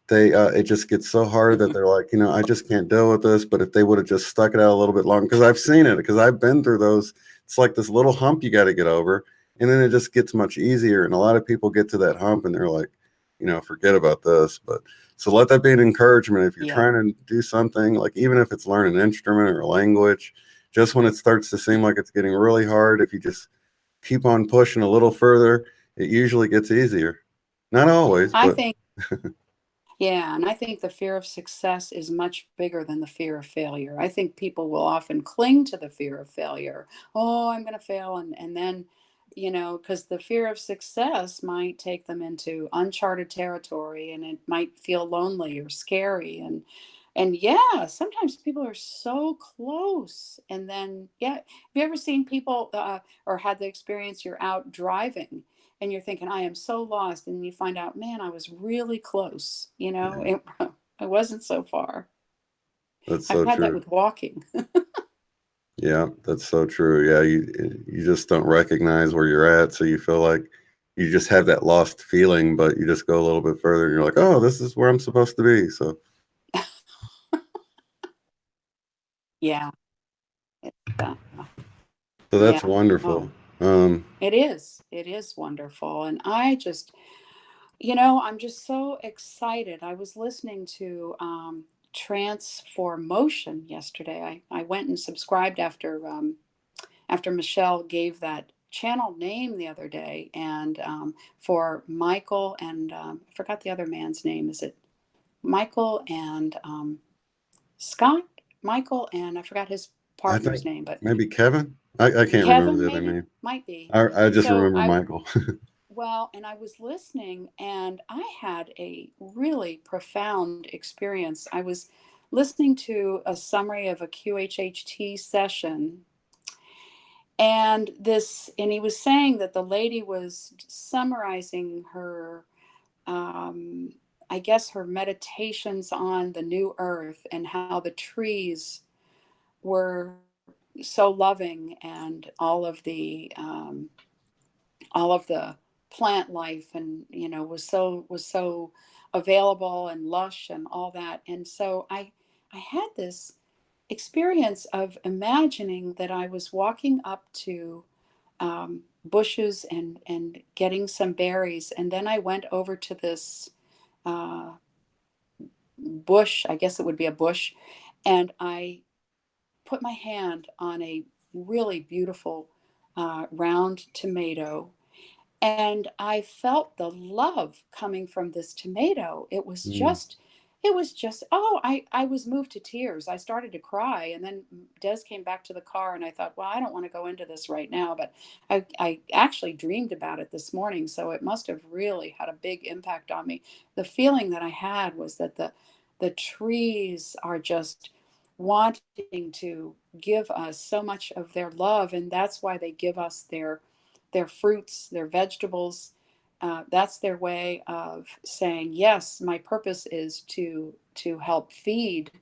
they it just gets so hard that they're like, I just can't deal with this. But if they would have just stuck it out a little bit longer, because I've seen it, because I've been through those. It's like this little hump you got to get over, and then it just gets much easier. And a lot of people get to that hump and they're like, forget about this. But so let that be an encouragement if you're Yeah. trying to do something, like even if it's learn an instrument or a language. Just when it starts to seem like it's getting really hard, if you just keep on pushing a little further, it usually gets easier. Not always, I but think, yeah, and I think the fear of success is much bigger than the fear of failure. I think people will often cling to the fear of failure. Oh, I'm going to fail. And then, because the fear of success might take them into uncharted territory, and it might feel lonely or scary. And yeah, sometimes people are so close. And then, yeah, have you ever seen people or had the experience, you're out driving and you're thinking, I am so lost, and you find out, man, I was really close. yeah, It wasn't so far. that's I've so had that true. with walking. Yeah, that's so true. Yeah, you just don't recognize where you're at, so you feel like you just have that lost feeling, but you just go a little bit further and you're like, "Oh, this is where I'm supposed to be." Yeah. It's, So that's yeah. Oh, wonderful. Um, it is. It is wonderful. And I'm just so excited. I was listening to Transformotion yesterday. I went and subscribed after Michelle gave that channel name the other day, and for Michael and I forgot the other man's name. Is it Michael and Scott? Michael and I forgot his I partner's think name, but maybe Kevin. I can't remember Kevin the other maybe, name. might be. I just So remember I Michael. Well, and I was listening, and I had a really profound experience. I was listening to a summary of a QHHT session, and he was saying that the lady was summarizing her, um, I guess, her meditations on the new earth, and how the trees were so loving, and all of the plant life, and was so available and lush and all that. And so I had this experience of imagining that I was walking up to bushes and getting some berries, and then I went over to this uh, bush, I guess it would be a bush, and I put my hand on a really beautiful round tomato, and I felt the love coming from this tomato. Mm, It was just, oh, I was moved to tears. I started to cry, and then Des came back to the car, and I thought, well, I don't want to go into this right now, but I actually dreamed about it this morning, so it must have really had a big impact on me. The feeling that I had was that the trees are just wanting to give us so much of their love, and that's why they give us their fruits, their vegetables, That's their way of saying, yes, my purpose is to help feed,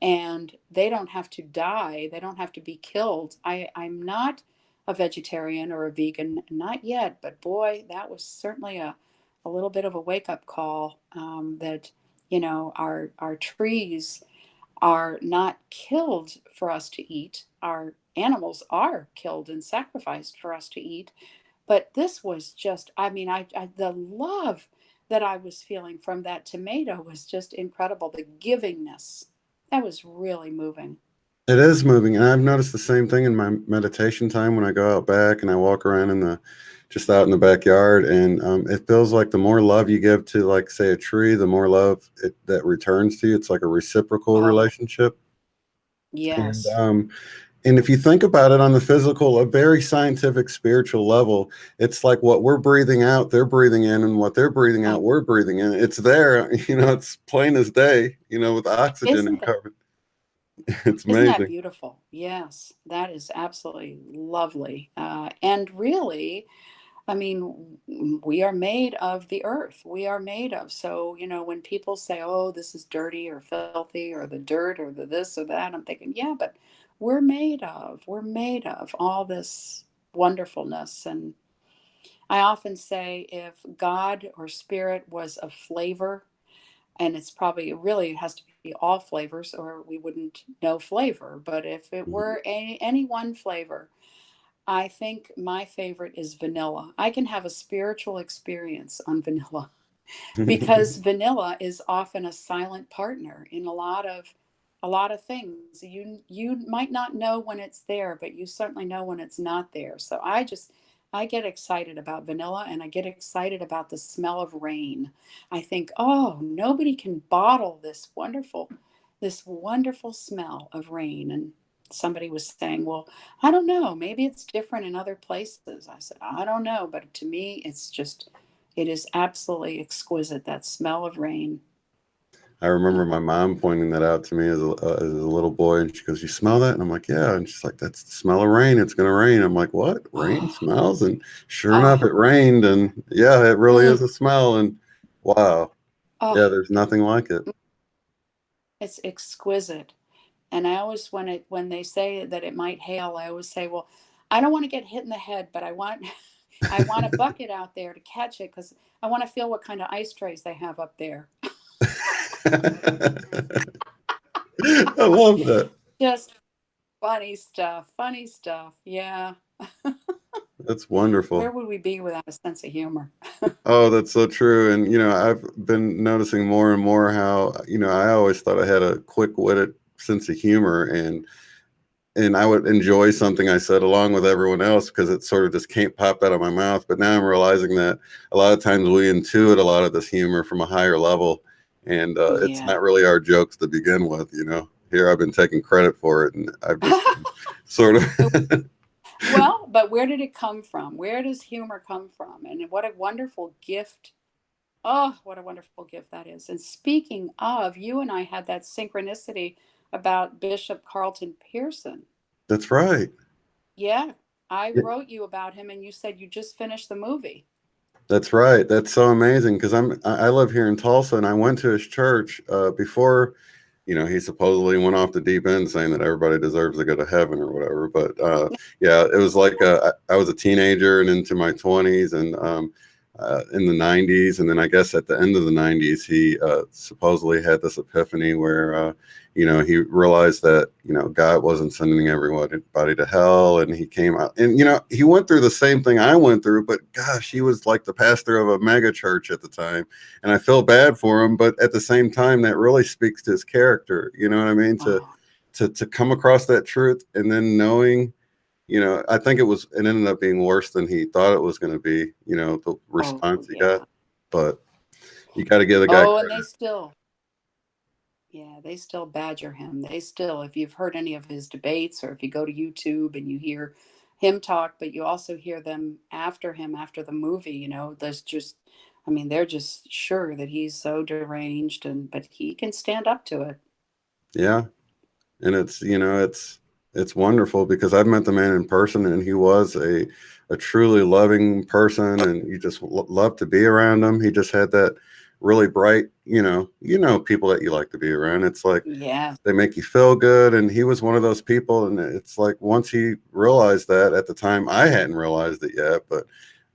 and they don't have to die. They don't have to be killed. I'm not a vegetarian or a vegan, not yet, but boy, that was certainly a little bit of a wake up call, that, our trees are not killed for us to eat. Our animals are killed and sacrificed for us to eat. But this was just, I mean, the love that I was feeling from that tomato was just incredible. The givingness, that was really moving. It is moving, and I've noticed the same thing in my meditation time when I go out back and I walk around in the just out in the backyard, and it feels like the more love you give to, like, say, a tree, the more love that returns to you. It's like a reciprocal Oh, relationship, and yes. and if you think about it on the physical, a very scientific, spiritual level, it's like what we're breathing out, they're breathing in, and what they're breathing Oh, out, we're breathing in. It's there, it's plain as day, with oxygen isn't and that carbon. It's isn't that amazing. beautiful? Yes, that is absolutely lovely. And really, I mean, we are made of the earth. We are made of. So, when people say, oh, this is dirty or filthy or the dirt or the this or that, I'm thinking, yeah, but we're made of all this wonderfulness. And I often say if God or spirit was a flavor, and it's probably really it has to be all flavors or we wouldn't know flavor. But if it Mhm. were any one flavor, I think my favorite is vanilla. I can have a spiritual experience on vanilla because vanilla is often a silent partner in a lot of things. You might not know when it's there, but you certainly know when it's not there. So I get excited about vanilla, and I get excited about the smell of rain. I think, oh, nobody can bottle this wonderful smell of rain. And somebody was saying, well, I don't know, maybe it's different in other places. I said, I don't know, but to me it is absolutely exquisite, that smell of rain. I Yeah. remember my mom pointing that out to me as a little boy, and she goes, "You smell that?" And I'm like, "Yeah." And she's like, "That's the smell of rain. It's gonna rain." I'm like, "What? Rain Oh, smells?" And sure enough, oh, it rained, and yeah, it really mm, is a smell. And wow, oh, yeah, there's nothing like it. it's exquisite. And I always, when they say that it might hail, I always say, well, I don't want to get hit in the head, but I want I want a bucket out there to catch it because I want to feel what kind of ice trays they have up there. I love that. Just funny stuff, funny stuff. Yeah. That's Where wonderful. would we be without a sense of humor? Oh, that's so true. And I've been noticing more and more how I always thought I had a quick-witted sense of humor, and I would enjoy something I said along with everyone else because it sort of just can't pop out of my mouth. But now I'm realizing that a lot of times we intuit a lot of this humor from a higher level, and it's Yeah. not really our jokes to begin with. Here I've been taking credit for it, and I've just been sort of. Well, but where did it come from? Where does humor come from? And what a wonderful gift. Oh, what a wonderful gift that is. And speaking of, you and I had that synchronicity about Bishop Carlton Pearson. That's right. Yeah, I wrote you about him and you said you just finished the movie. That's right. That's so amazing because I live here in Tulsa, and I went to his church before. He supposedly went off the deep end saying that everybody deserves to go to heaven or whatever. But yeah, it was like I was a teenager and into my 20s, and in the 90s, and then I guess at the end of the 90s, he supposedly had this epiphany where he realized that God wasn't sending everybody to hell, and he came out, and he went through the same thing I went through, but gosh, he was like the pastor of a mega church at the time, and I feel bad for him, but at the same time, that really speaks to his character. You know what I mean? To Oh, to come across that truth, and then knowing. I think it ended up being worse than he thought it was going to be, the oh, response he got. yeah. But you got to give the guy Oh, and they credit. still, yeah, they still badger him. They still, if you've heard any of his debates or if you go to YouTube and you hear him talk, but you also hear them after him after the movie, there's just, I mean, they're just sure that he's so deranged, and but he can stand up to it. Yeah. And it's It's wonderful because I've met the man in person, and he was a truly loving person, and you just love to be around him. He just had that really bright, people that you like to be around. It's like Yeah. they make you feel good, and he was one of those people. And it's like once he realized that, at the time I hadn't realized it yet, but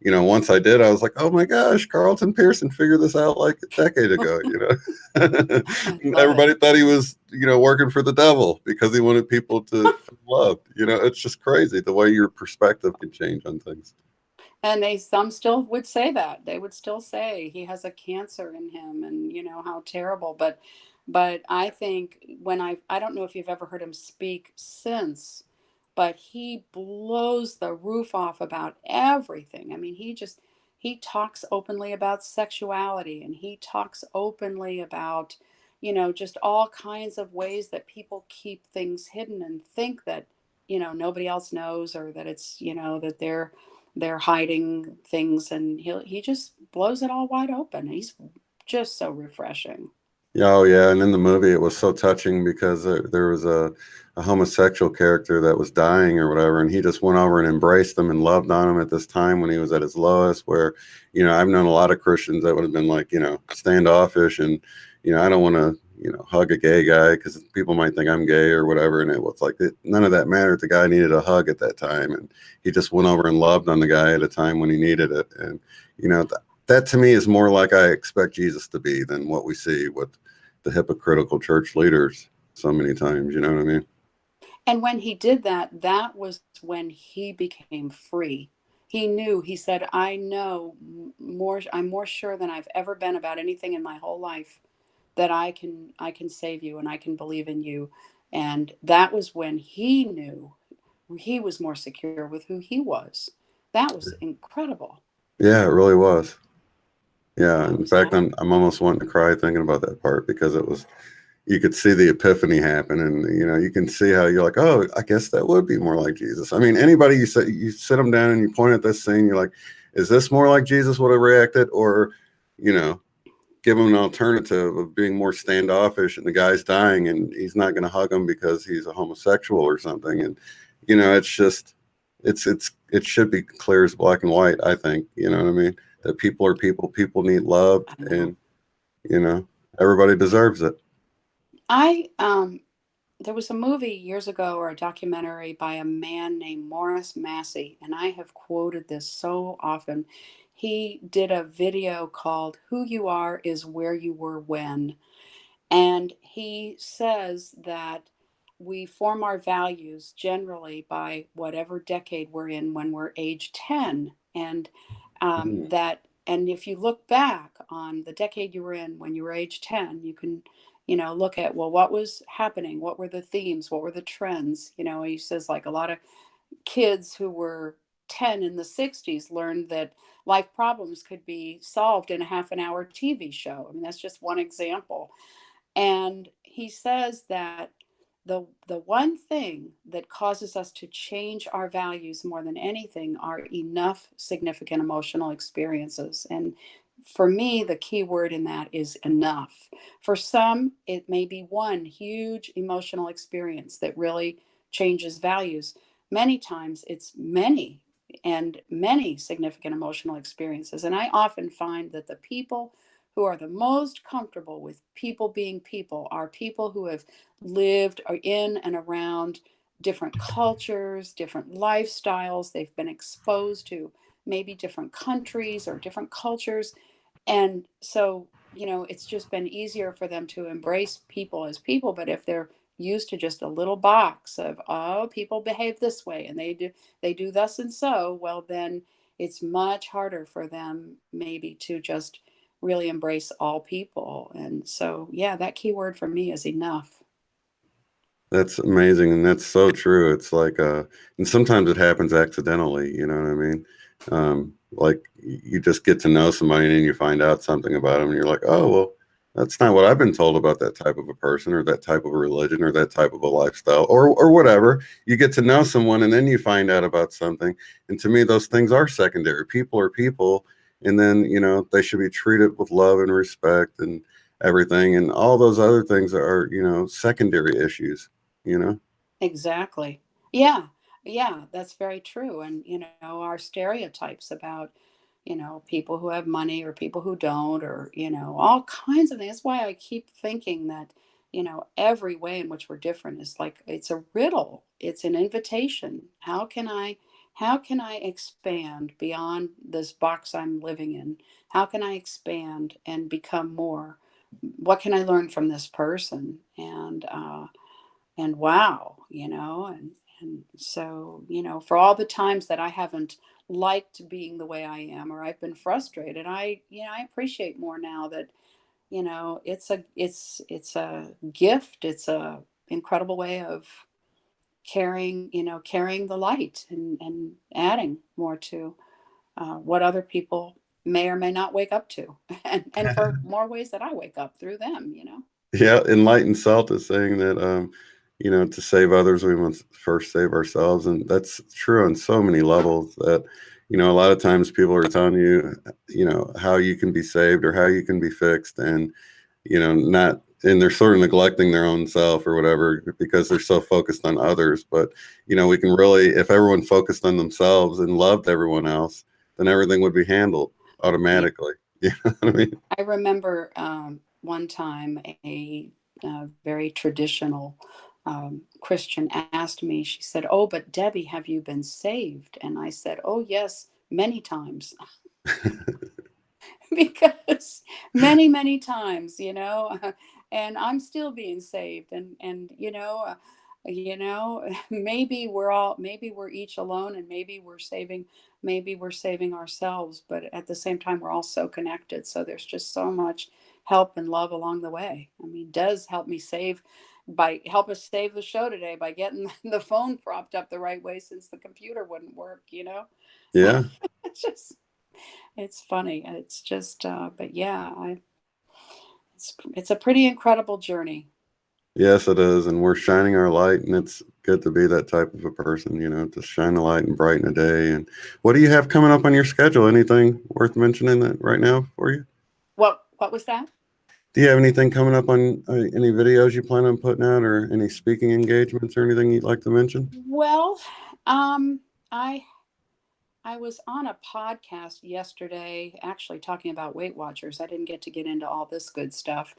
once I did, I was like, oh my gosh, Carlton Pearson figured this out like a decade ago. I love it. Everybody thought he was working for the devil because he wanted people to feel loved. It's just crazy the way your perspective can change on things. And some still would say that. They would still say he has a cancer in him, and how terrible. But I think when I don't know if you've ever heard him speak since, but he blows the roof off about everything. I mean, he talks openly about sexuality, and he talks openly about, just all kinds of ways that people keep things hidden and think that, nobody else knows, or that it's, that they're hiding things, and he just blows it all wide open. He's just so refreshing. Yeah, oh yeah, and in the movie it was so touching because there was a homosexual character that was dying or whatever, and he just went over and embraced them and loved on him at this time when he was at his lowest. Where, I've known a lot of Christians that would have been like, standoffish, and I don't want to, hug a gay guy because people might think I'm gay or whatever. And it was like none of that mattered. The guy needed a hug at that time, and he just went over and loved on the guy at a time when he needed it. And that to me is more like I expect Jesus to be than what we see with the hypocritical church leaders so many times. You know what I mean? And when he did that, that was when he became free. He knew, he said, I know more, I'm more sure than I've ever been about anything in my whole life that I can save you and I can believe in you. And that was when he knew he was more secure with who he was. That was incredible. Yeah, it really was. Yeah, That in was fact, awesome. I'm almost wanting to cry thinking about that part because it was you could see the epiphany happen, and you can see how you're like, oh, I guess that would be more like Jesus. I mean, anybody you sit them down and you point at this scene, you're like, is this more like Jesus would have reacted, or you know give him an alternative of being more standoffish and the guy's dying and he's not going to hug him because he's a homosexual or something. And it's just it should be clear as black and white. I think, what I mean, that people are people need loved, I know. and you know everybody deserves it. I There was a movie years ago, or a documentary by a man named Morris Massey, and I have quoted this so often. He did a video called "Who You Are Is Where You Were When," and he says that we form our values generally by whatever decade we're in when we're age 10. And Mm. and if you look back on the decade you were in when you were age 10, you can, look at, well, what was happening? What were the themes? What were the trends? He says, like, a lot of kids who were 10 in the 60s learned that life problems could be solved in a half an hour TV show. I mean, that's just one example. And he says that the one thing that causes us to change our values more than anything are enough significant emotional experiences. And for me, the key word in that is enough. For some, it may be one huge emotional experience that really changes values. Many times it's many and many significant emotional experiences. And I often find that the people who are the most comfortable with people being people are people who have lived or in and around different cultures, different lifestyles. They've been exposed to maybe different countries or different cultures. And so, it's just been easier for them to embrace people as people. But if they're used to just a little box of, oh, people behave this way and they do thus and so, well, then it's much harder for them maybe to just really embrace all people. And so, yeah, that key word for me is enough. That's amazing, and that's so true. It's like, and sometimes it happens accidentally. You know what I mean? Like you just get to know somebody, and then you find out something about them, and you're like, oh well, that's not what I've been told about that type of a person, or that type of a religion, or that type of a lifestyle, or whatever. You get to know someone, and then you find out about something. And to me, those things are secondary. People are people, and then they should be treated with love and respect and everything, and all those other things are secondary issues. you know Exactly. Yeah, yeah, that's very true. And, our stereotypes about, people who have money or people who don't, or, all kinds of things. That's why I keep thinking that, every way in which we're different is like it's a riddle. It's an invitation. How can I expand beyond this box I'm living in? How can I expand and become more? What can I learn from this person? And wow, and so, for all the times that I haven't liked being the way I am, or I've been frustrated, I appreciate more now that, it's a gift. It's a incredible way of carrying the light, and adding more to what other people may or may not wake up to, and for more ways that I wake up through them. Yeah, enlightened self is saying that to save others, we must first save ourselves, and that's true on so many levels. That a lot of times people are telling you, how you can be saved or how you can be fixed, and not, and they're sort of neglecting their own self or whatever because they're so focused on others. But we can really, if everyone focused on themselves and loved everyone else, then everything would be handled Yeah. automatically. You know what I mean? I remember one time a very traditional Christian asked me, she said, "Oh, but Debbie, have you been saved?" And I said, "Oh, yes, many times." Because many, many times, and I'm still being saved. And maybe we're each alone, and maybe we're saving ourselves, but at the same time we're all so connected. So there's just so much help and love along the way. I mean, does help us save the show today by getting the phone propped up the right way, since the computer wouldn't work. Yeah. It's just, it's funny. It's just, but yeah, it's a pretty incredible journey. Yes, it is, and we're shining our light, and it's good to be that type of a person, to shine a light and brighten a day. And what do you have coming up on your schedule? Anything worth mentioning that right now for you? What was that? Do you have anything coming up on any videos you plan on putting out, or any speaking engagements, or anything you'd like to mention? Well, um, I I was on a podcast yesterday, actually talking about Weight Watchers. I didn't get into all this good stuff,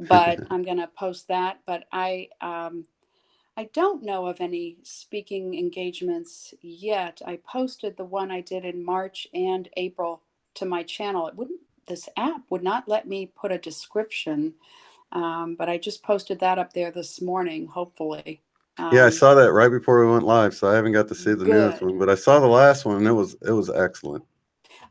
but I'm going to post that. But I don't know of any speaking engagements yet. I posted the one I did in March and April to my channel. It wouldn't. This app would not let me put a description, but I just posted that up there this morning. Hopefully, Yeah, I um, saw that right before we went live, so I haven't got to see the newest good. one, but I saw the last one, and it was excellent.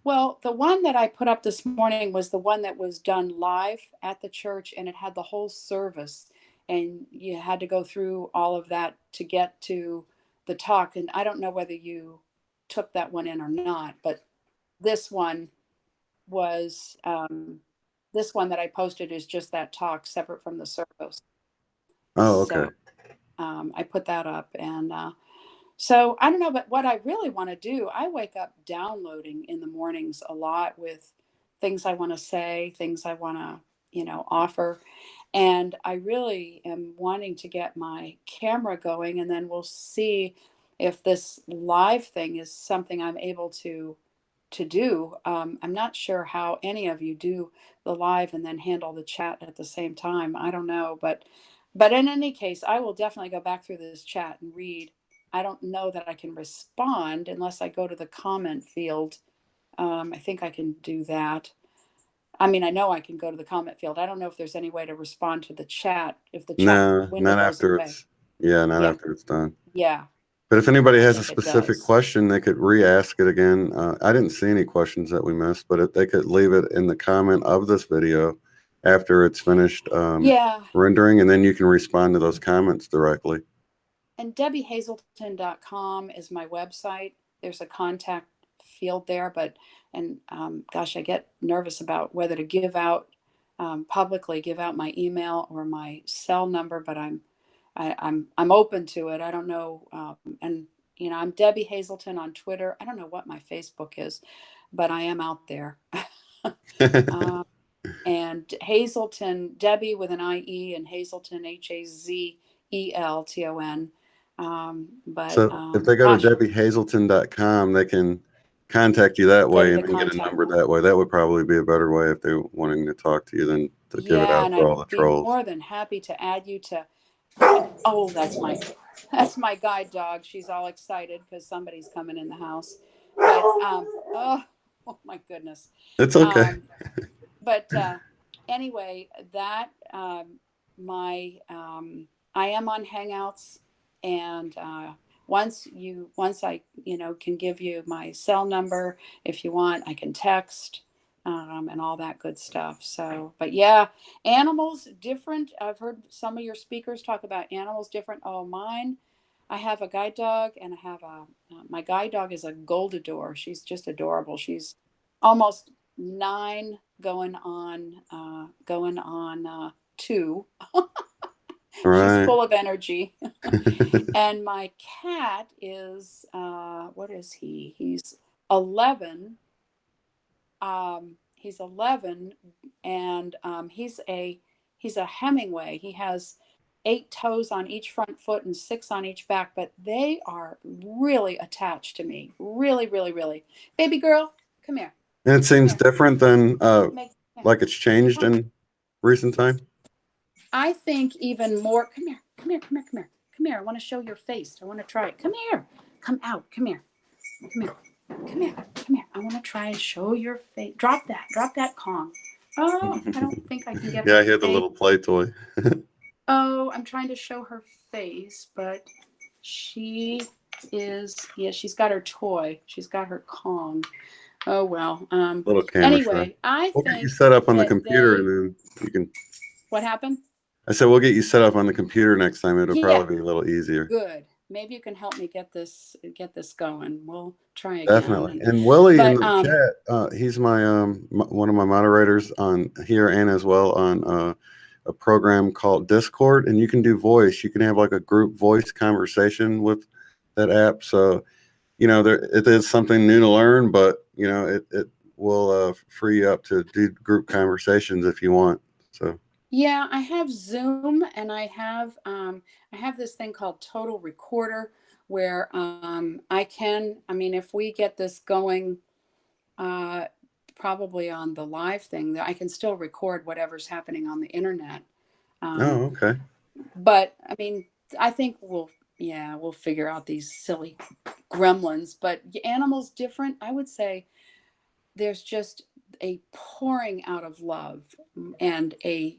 Well, the one that I put up this morning was the one that was done live at the church, and it had the whole service, and you had to go through all of that to get to the talk. And I don't know whether you took that one in or not, but this one was this one that I posted is just that talk separate from the service. Oh, okay. So I put that up, and so I don't know, but what I really want to do, I wake up downloading in the mornings a lot with things I want to say, things I want to, offer. And I really am wanting to get my camera going, and then we'll see if this live thing is something I'm able to do. I'm not sure how any of you do the live and then handle the chat at the same time. I don't know, but in any case, I will definitely go back through this chat and read. I don't know that I can respond unless I go to the comment field. I think I can do that. I mean, I know I can go to the comment field. I don't know if there's any way to respond to the chat if the chat No, window not goes after away. it's yeah, not Yeah, after it's done. yeah, But if anybody I has a think it specific does. question, they could re-ask it again. I didn't see any questions that we missed, but if they could leave it in the comment of this video after it's finished Yeah, rendering, and then you can respond to those comments directly. and debbiehazelton.com is my website. There's a contact field there, and gosh, I get nervous about whether to publicly give out my email or my cell number, but I'm open to it. I don't know, and I'm Debbie Hazelton on Twitter. I don't know what my Facebook is, but I am out there. um, and Hazelton, Debbie with an IE, and Hazelton, Hazelton. But So if they go to gosh, debbiehazelton.com, they can contact you that get way in and the then get a contact. number that way. That would probably be a better way if they're wanting to talk to you than to give it Yeah, out and for I'd all the be trolls. more than happy to add you to. Oh, that's my guide dog. She's all excited because somebody's coming in the house. But oh my goodness. It's okay. Um, but anyway, that my I am on Hangouts, and once I can give you my cell number if you want, I can text and all that good stuff. So, but yeah, animals different. I've heard some of your speakers talk about animals different. Oh, mine. I have a guide dog, and I have a my guide dog is a Goldador. She's just adorable. She's almost 9, going on 2. She's Right. full of energy. And my cat is what is he? He's 11. He's 11, and he's a Hemingway. He has 8 toes on each front foot and 6 on each back, but they are really attached to me. Really, really, really. Baby girl, come here. And it Come seems here. different than Make Come like it's changed here. in recent time. I think even more. Come here. Come here. Come here. Come here. Come here. I want to show your face. I want to try it. Come here. Come out. Come here. Come here. Come here. Come here. I want to try and show your face. Drop that. Drop that Kong. Oh, I don't think I can get Yeah, her I hear the face. little play toy. Oh, I'm trying to show her face, but she yeah, she's got her toy. She's got her Kong. Oh, well. Little camera shy. Anyway, I We'll get you think set up on the that computer and then you can. what happened? I said we'll get you set up on the computer next time. It'll Yeah, probably be a little easier. good. Maybe you can help me get this going. We'll try again. Definitely. And And Willie in but the chat, he's my one of my moderators on here and as well on a program called Discord. And you can do voice. You can have like a group voice conversation with that app. So it is something new to learn, but it will free you up to do group conversations if you want. So yeah, I have Zoom, and I have this thing called Total Recorder where I mean, if we get this going, uh, probably on the live thing, that I can still record whatever's happening on the internet. Um, oh, okay. but I mean, I think we'll figure out these silly gremlins. But animals different. I would say there's just a pouring out of love and a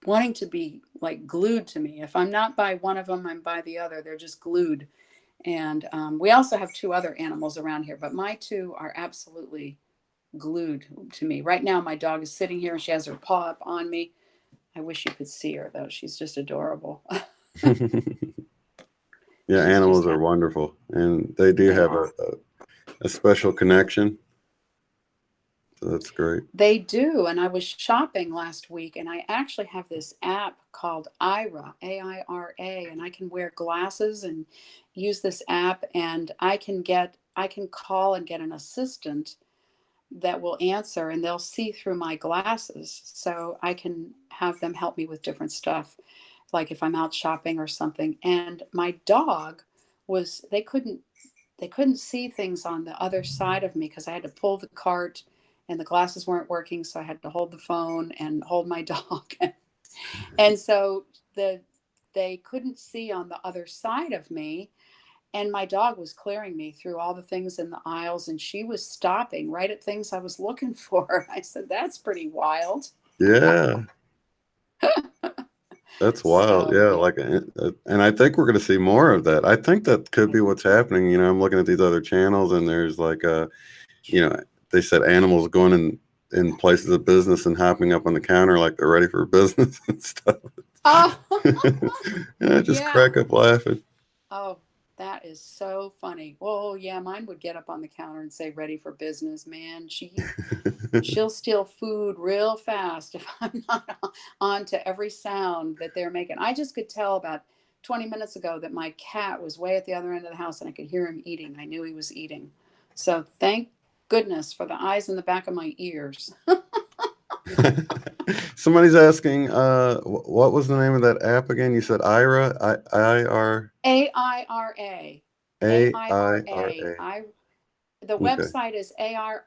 wanting to be like glued to me. If I'm not by one of them, I'm by the other. They're just glued. And we also have 2 other animals around here, but my 2 are absolutely glued to me. Right now, my dog is sitting here and she has her paw up on me. I wish you could see her, though. She's just adorable. Yeah, She's just animals are wonderful, and they do They have are. a special connection. So that's great. They do. And I was shopping last week, and I actually have this app called Ira, AIRA, and I can wear glasses and use this app, and I can call and get an assistant that will answer, and they'll see through my glasses, so I can have them help me with different stuff, like if I'm out shopping or something. And my dog was they couldn't see things on the other side of me because I had to pull the cart and the glasses weren't working, so I had to hold the phone and hold my dog. And so they couldn't see on the other side of me, and my dog was clearing me through all the things in the aisles, and she was stopping right at things I was looking for. I said, that's pretty wild. Yeah, that's wild. So Yeah, yeah. and I think we're going to see more of that. I think that could be what's happening. I'm looking at these other channels, and there's like you know, they said animals going in places of business and hopping up on the counter like they're ready for business and stuff. Oh, And I just yeah. crack up laughing. Oh, that is so funny. Oh, yeah, mine would get up on the counter and say, ready for business, man. She'll steal food real fast if I'm not on to every sound that they're making. I just could tell about 20 minutes ago that my cat was way at the other end of the house and I could hear him eating. I knew he was eating. So thank goodness for the eyes in the back of my ears. Somebody's asking, what was the name of that app again? You said Ira, I-R, AIRA. AIRA. AIRA. The Okay. website is AIRA.io.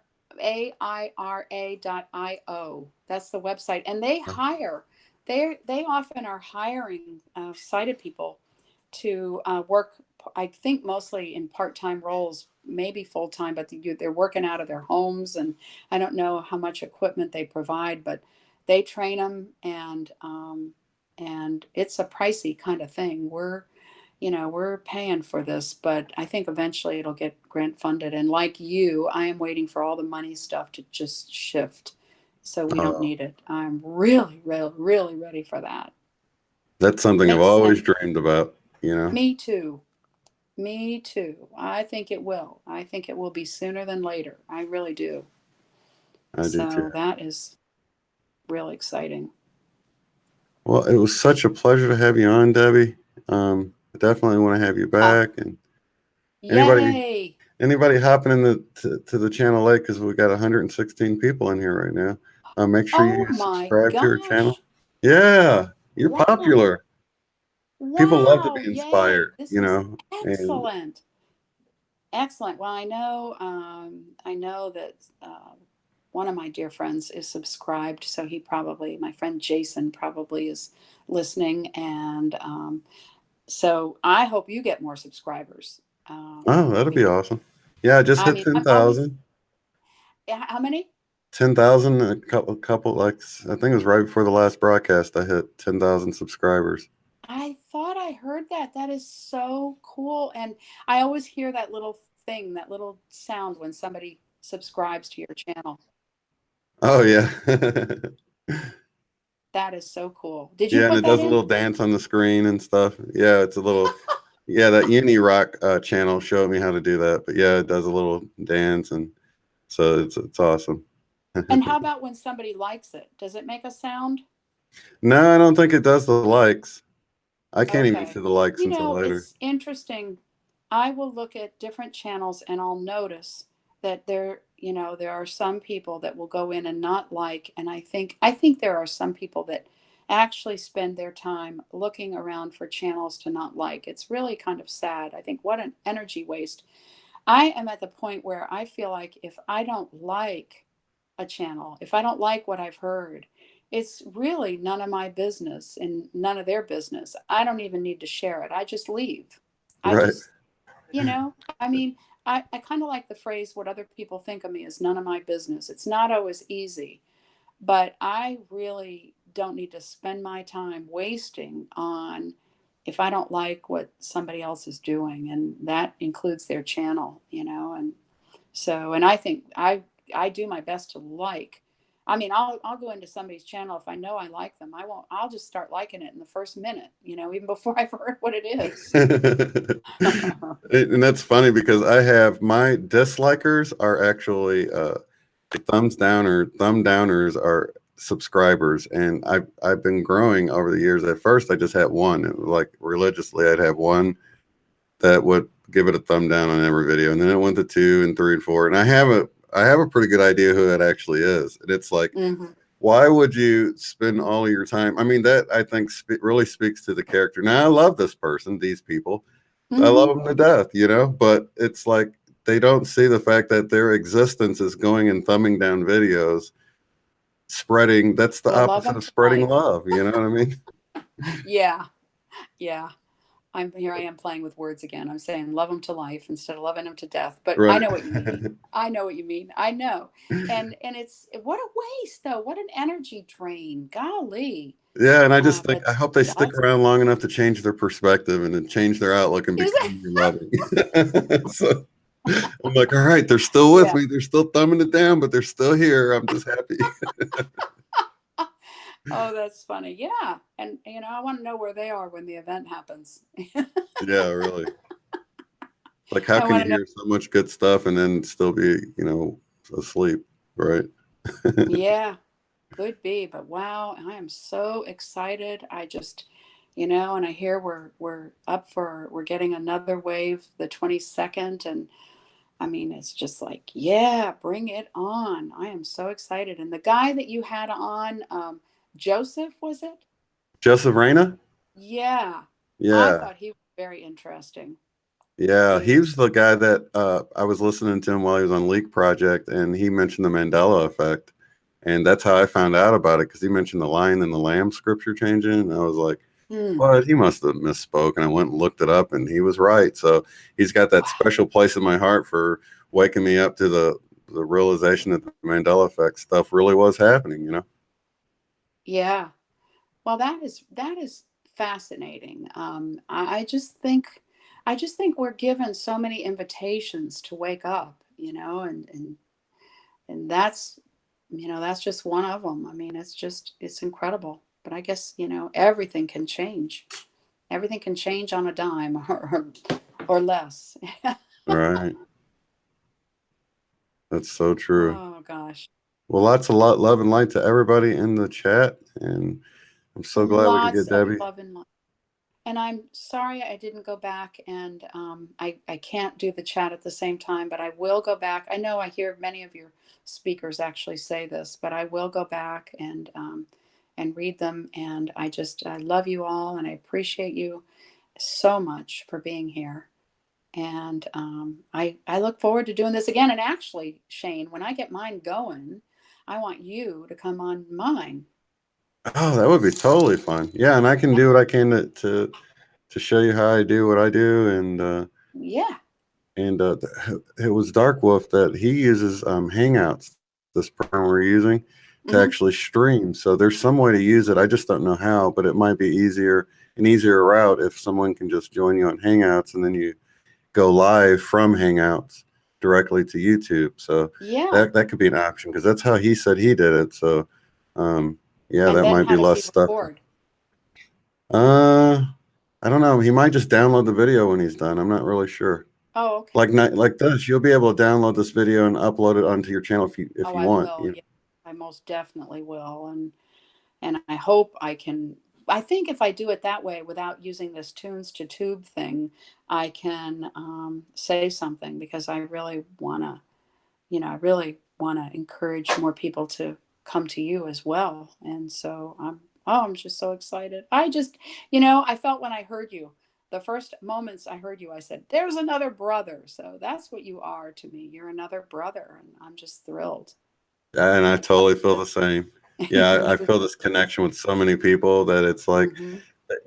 That's the website. And they hire, they often are hiring sighted people to work, I think mostly in part-time roles, maybe full-time, but they're working out of their homes. And I don't know how much equipment they provide, but they train them, and it's a pricey kind of thing. We're paying for this, but I think eventually it'll get grant funded. And like you, I am waiting for all the money stuff to just shift so we don't Oh, need it. I'm really, really, really ready for that. that's something I've Makes always sense. dreamed about, you know? Me too. Me too. I think it will. I think it will be sooner than later. I really do. I do too. So that is really exciting. Well, it was such a pleasure to have you on, Debbie. I definitely want to have you Oh, back. And anybody yay. anybody hopping in to the channel late because we got 116 people in here right now. Make sure Oh you my subscribe to our channel. gosh. Yeah, you're Wow. popular. People love to Wow. be Yay. inspired, This you is know. And excellent. Excellent. Well, I know that one of my dear friends is subscribed, so my friend Jason probably is listening, and so I hope you get more subscribers. oh, that'd be Because awesome. Yeah, I just I hit mean, I'm always 10,000. how many? 10,000 a couple like I think it was right before the last broadcast I hit 10,000 subscribers. I thought I heard that. That is so cool, and I always hear that little thing, that little sound when somebody subscribes to your channel. Oh yeah. That is so cool. Did you Yeah, and put it that does a in? little dance on the screen and stuff. Yeah, it's a little. Yeah, that indie rock channel showed me how to do that. But yeah, it does a little dance, and so it's awesome. And how about when somebody likes it? Does it make a sound? No, I don't think it does the likes. I can't even see Okay. the likes until later. It's interesting. I will look at different channels and I'll notice that there are some people that will go in and not like, and I think there are some people that actually spend their time looking around for channels to not like. It's really kind of sad. I think what an energy waste. I am at the point where I feel like if I don't like a channel, if I don't like what I've heard, it's really none of my business and none of their business. I don't even need to share it. I just leave. I Right. just, I mean, I kind of like the phrase, what other people think of me is none of my business. It's not always easy, but I really don't need to spend my time wasting on if I don't like what somebody else is doing. And that includes their channel. And I think I do my best to like. I mean, I'll go into somebody's channel if I know I like them. I won't. I'll just start liking it in the first minute. Even before I've heard what it is. And that's funny because I have my dislikers are actually the thumbs down or thumb downers are subscribers, and I've been growing over the years. At first, I just had one. It was like religiously, I'd have one that would give it a thumb down on every video, and then it went to two and three and four. And I have a pretty good idea who it actually is, and it's like, Hmm. why would you spend all of your time? I mean, that I think really speaks to the character. Now, I love this person, these people, I love Hmm. them to death, but it's like they don't see the fact that their existence is going and thumbing down videos, spreading. That's the Love opposite them of to spreading life. love. You know what I mean? Yeah, yeah. I'm here. I am playing with words again. I'm saying love them to life instead of loving them to death. But I Right. know what you mean. I know what you mean. I know. And it's what a waste though. What an energy drain. Golly. Yeah, and I just think But I hope they stick that's around long enough to change their perspective and then change their outlook and is become more loving. So I'm like, all right, they're still with yeah. me. They're still thumbing it down, but they're still here. I'm just happy. Oh, that's funny. Yeah. And I want to know where they are when the event happens. Yeah, really. Like, how I can want you to know. hear so much good stuff and then still be, asleep? Right. Yeah, could be, but wow, I am so excited. I just, and I hear we're getting another wave the 22nd, and I mean it's just like, yeah, bring it on. I am so excited. And the guy that you had on, Joseph, was it? Joseph Reina? Yeah. I Yeah. thought he was very interesting. Yeah, He he was. was the guy that I was listening to him while he was on Leak Project, and he mentioned the Mandela Effect, and that's how I found out about it because he mentioned the lion and the lamb scripture changing, and I was like, Mm, "What? He must have misspoke." And I went and looked it up, and he was right. So he's got that wow. special place in my heart for waking me up to the realization that the Mandela Effect stuff really was happening. You know? Yeah. Well, that is fascinating. I just think we're given so many invitations to wake up, and that's just one of them. I mean, it's incredible. But I guess everything can change. Everything can change on a dime, or less. Right. That's so true. Oh gosh, Well, lots of love and light to everybody in the chat, and I'm so glad we could lots get of Debbie. love and light. And I'm sorry I didn't go back, and I can't do the chat at the same time, but I will go back. I know I hear many of your speakers actually say this, but I will go back and read them. And I love you all, and I appreciate you so much for being here. And I look forward to doing this again. And actually, Shane, when I get mine going, I want you to come on mine. Oh, that would be totally fun. Yeah, and I can do what I can to show you how I do what I do, Yeah. and it was Dark Wolf that he uses Hangouts, this program we're using, to actually Hmm. stream. So there's some way to use it. I just don't know how, but it might be an easier route if someone can just join you on Hangouts and then you go live from Hangouts directly to YouTube. So Yeah. that could be an option because that's how he said he did it. So um, yeah, And that then might how be does less he stuff. record? Uh, I don't know. He might just download the video when he's done. I'm not really sure. Oh, okay. Like this, you'll be able to download this video and upload it onto your channel if Oh, you I want. will. Yeah, I most definitely will. And I hope I can. I think if I do it that way without using this tunes to tube thing, I can say something, because I really want to encourage more people to come to you as well. And so I'm just so excited. I felt when I heard you, the first moments I heard you, I said, there's another brother. So that's what you are to me. You're another brother. And I'm just thrilled. And I totally feel the same. Yeah, I You, feel this connection with so many people that it's like hmm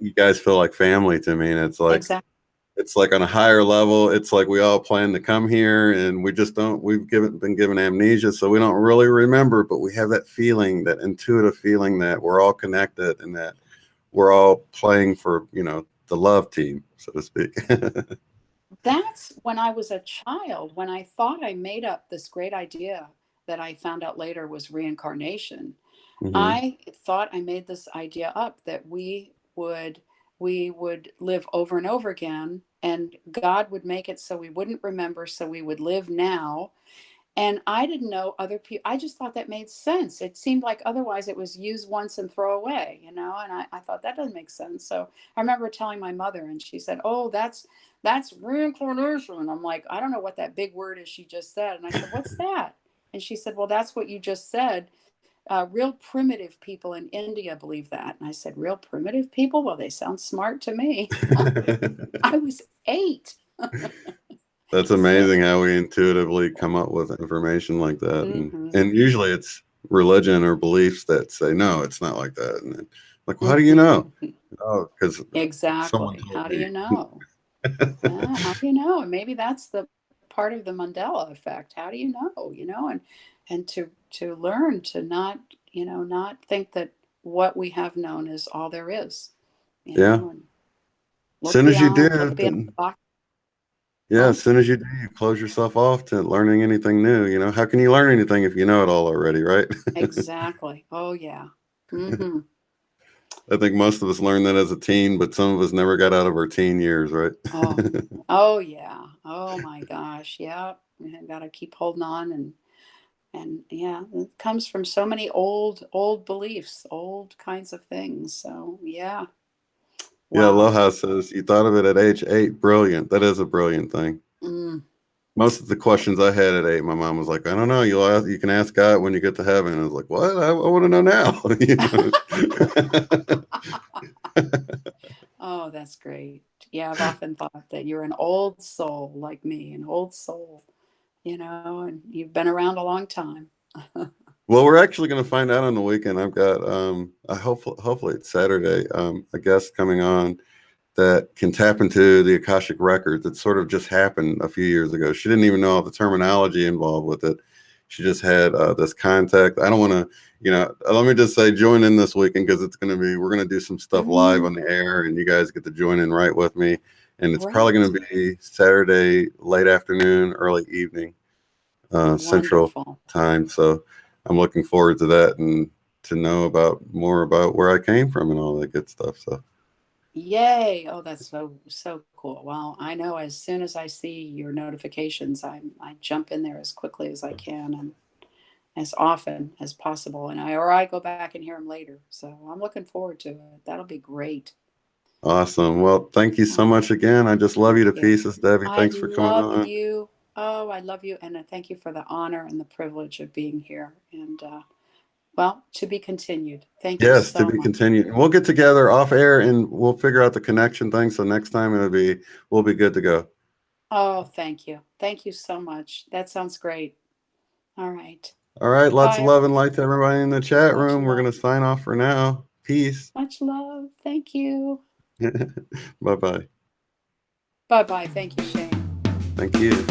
you guys feel like family to me, and exactly. it's like on a higher level. It's like we all plan to come here, and we just don't. Been given amnesia, so we don't really remember, but we have that feeling, that intuitive feeling that we're all connected and that we're all playing for the love team, so to speak. That's when I was a child, when I thought I made up this great idea that I found out later was reincarnation. Hmm. I thought I made this idea up that we would live over and over again, and God would make it so we wouldn't remember, so we would live now. And I didn't know other people. I just thought that made sense. It seemed like otherwise it was use once and throw away. And I thought that doesn't make sense. So I remember telling my mother, and she said, oh, that's reincarnation. And I'm like, I don't know what that big word is she just said. And I said, what's that? And she said, well, that's what you just said. Real primitive people in India believe that. And I said, real primitive people? Well, they sound smart to me. I was 8. That's So, amazing how we intuitively come up with information like that, hmm and usually it's religion or beliefs that say no, it's not like that, and then, like, well, how do you know? hmm Oh, because someone exactly. told How do me. you know? Yeah, how do you know? And maybe that's the part of the Mandela effect. How do you know? And to learn to not think that what we have known is all there is, Yeah. and As soon as you do, look beyond the then box. yeah, Huh? as soon as you do, you close yourself off to learning anything new. How can you learn anything if you know it all already, right? Exactly. Oh yeah. Mm-hmm. I think most of us learned that as a teen, but some of us never got out of our teen years, right? Oh. Oh yeah. Oh my gosh. Yeah. We got to keep holding on, and yeah, it comes from so many old beliefs, old kinds of things. So yeah. Yeah, Wow. Aloha says you thought of it at age 8. Brilliant. That is a brilliant thing. Mm. most of the questions I had at 8, my mom was like, "I don't know. You can ask God when you get to heaven." And I was like, "What? I want to know now." Oh, that's great. Yeah, I've often thought that you're an old soul like me, an old soul, and you've been around a long time. Well, we're actually going to find out on the weekend. I've got I hopefully it's Saturday, a guest coming on that can tap into the Akashic records. It sort of just happened a few years ago. She didn't even know all the terminology involved with it. She just had this contact. I don't want to, let me just say, join in this weekend, because we're going to do some stuff live on the air, and you guys get to join in right with me. And it's probably going to Great. be Saturday, late afternoon, early evening, Central Wonderful. Time. So I'm looking forward to that, and to know more about where I came from and all that good stuff. So. Yay. Oh, that's so cool. Well, I know as soon as I see your notifications, I jump in there as quickly as I can and as often as possible. And I go back and hear them later. So I'm looking forward to it. That'll be great. Awesome. Well, thank you so Oh, much again. I just love you thank to you. pieces, Debbie. I Thanks for coming love on. you. Oh, I love you. And thank you for the honor and the privilege of being here. And well, to be continued. Thank you Yes, to so be much. continued. We'll get together off air and we'll figure out the connection thing. So next time we'll be good to go. Oh, thank you. Thank you so much. That sounds great. All right. All right. Lots Bye, of love and everyone. light to everybody in the chat Much room. We're going love. to sign off for now. Peace. Much love. Thank you. Bye bye. Bye bye. Thank you, Shane. Thank you.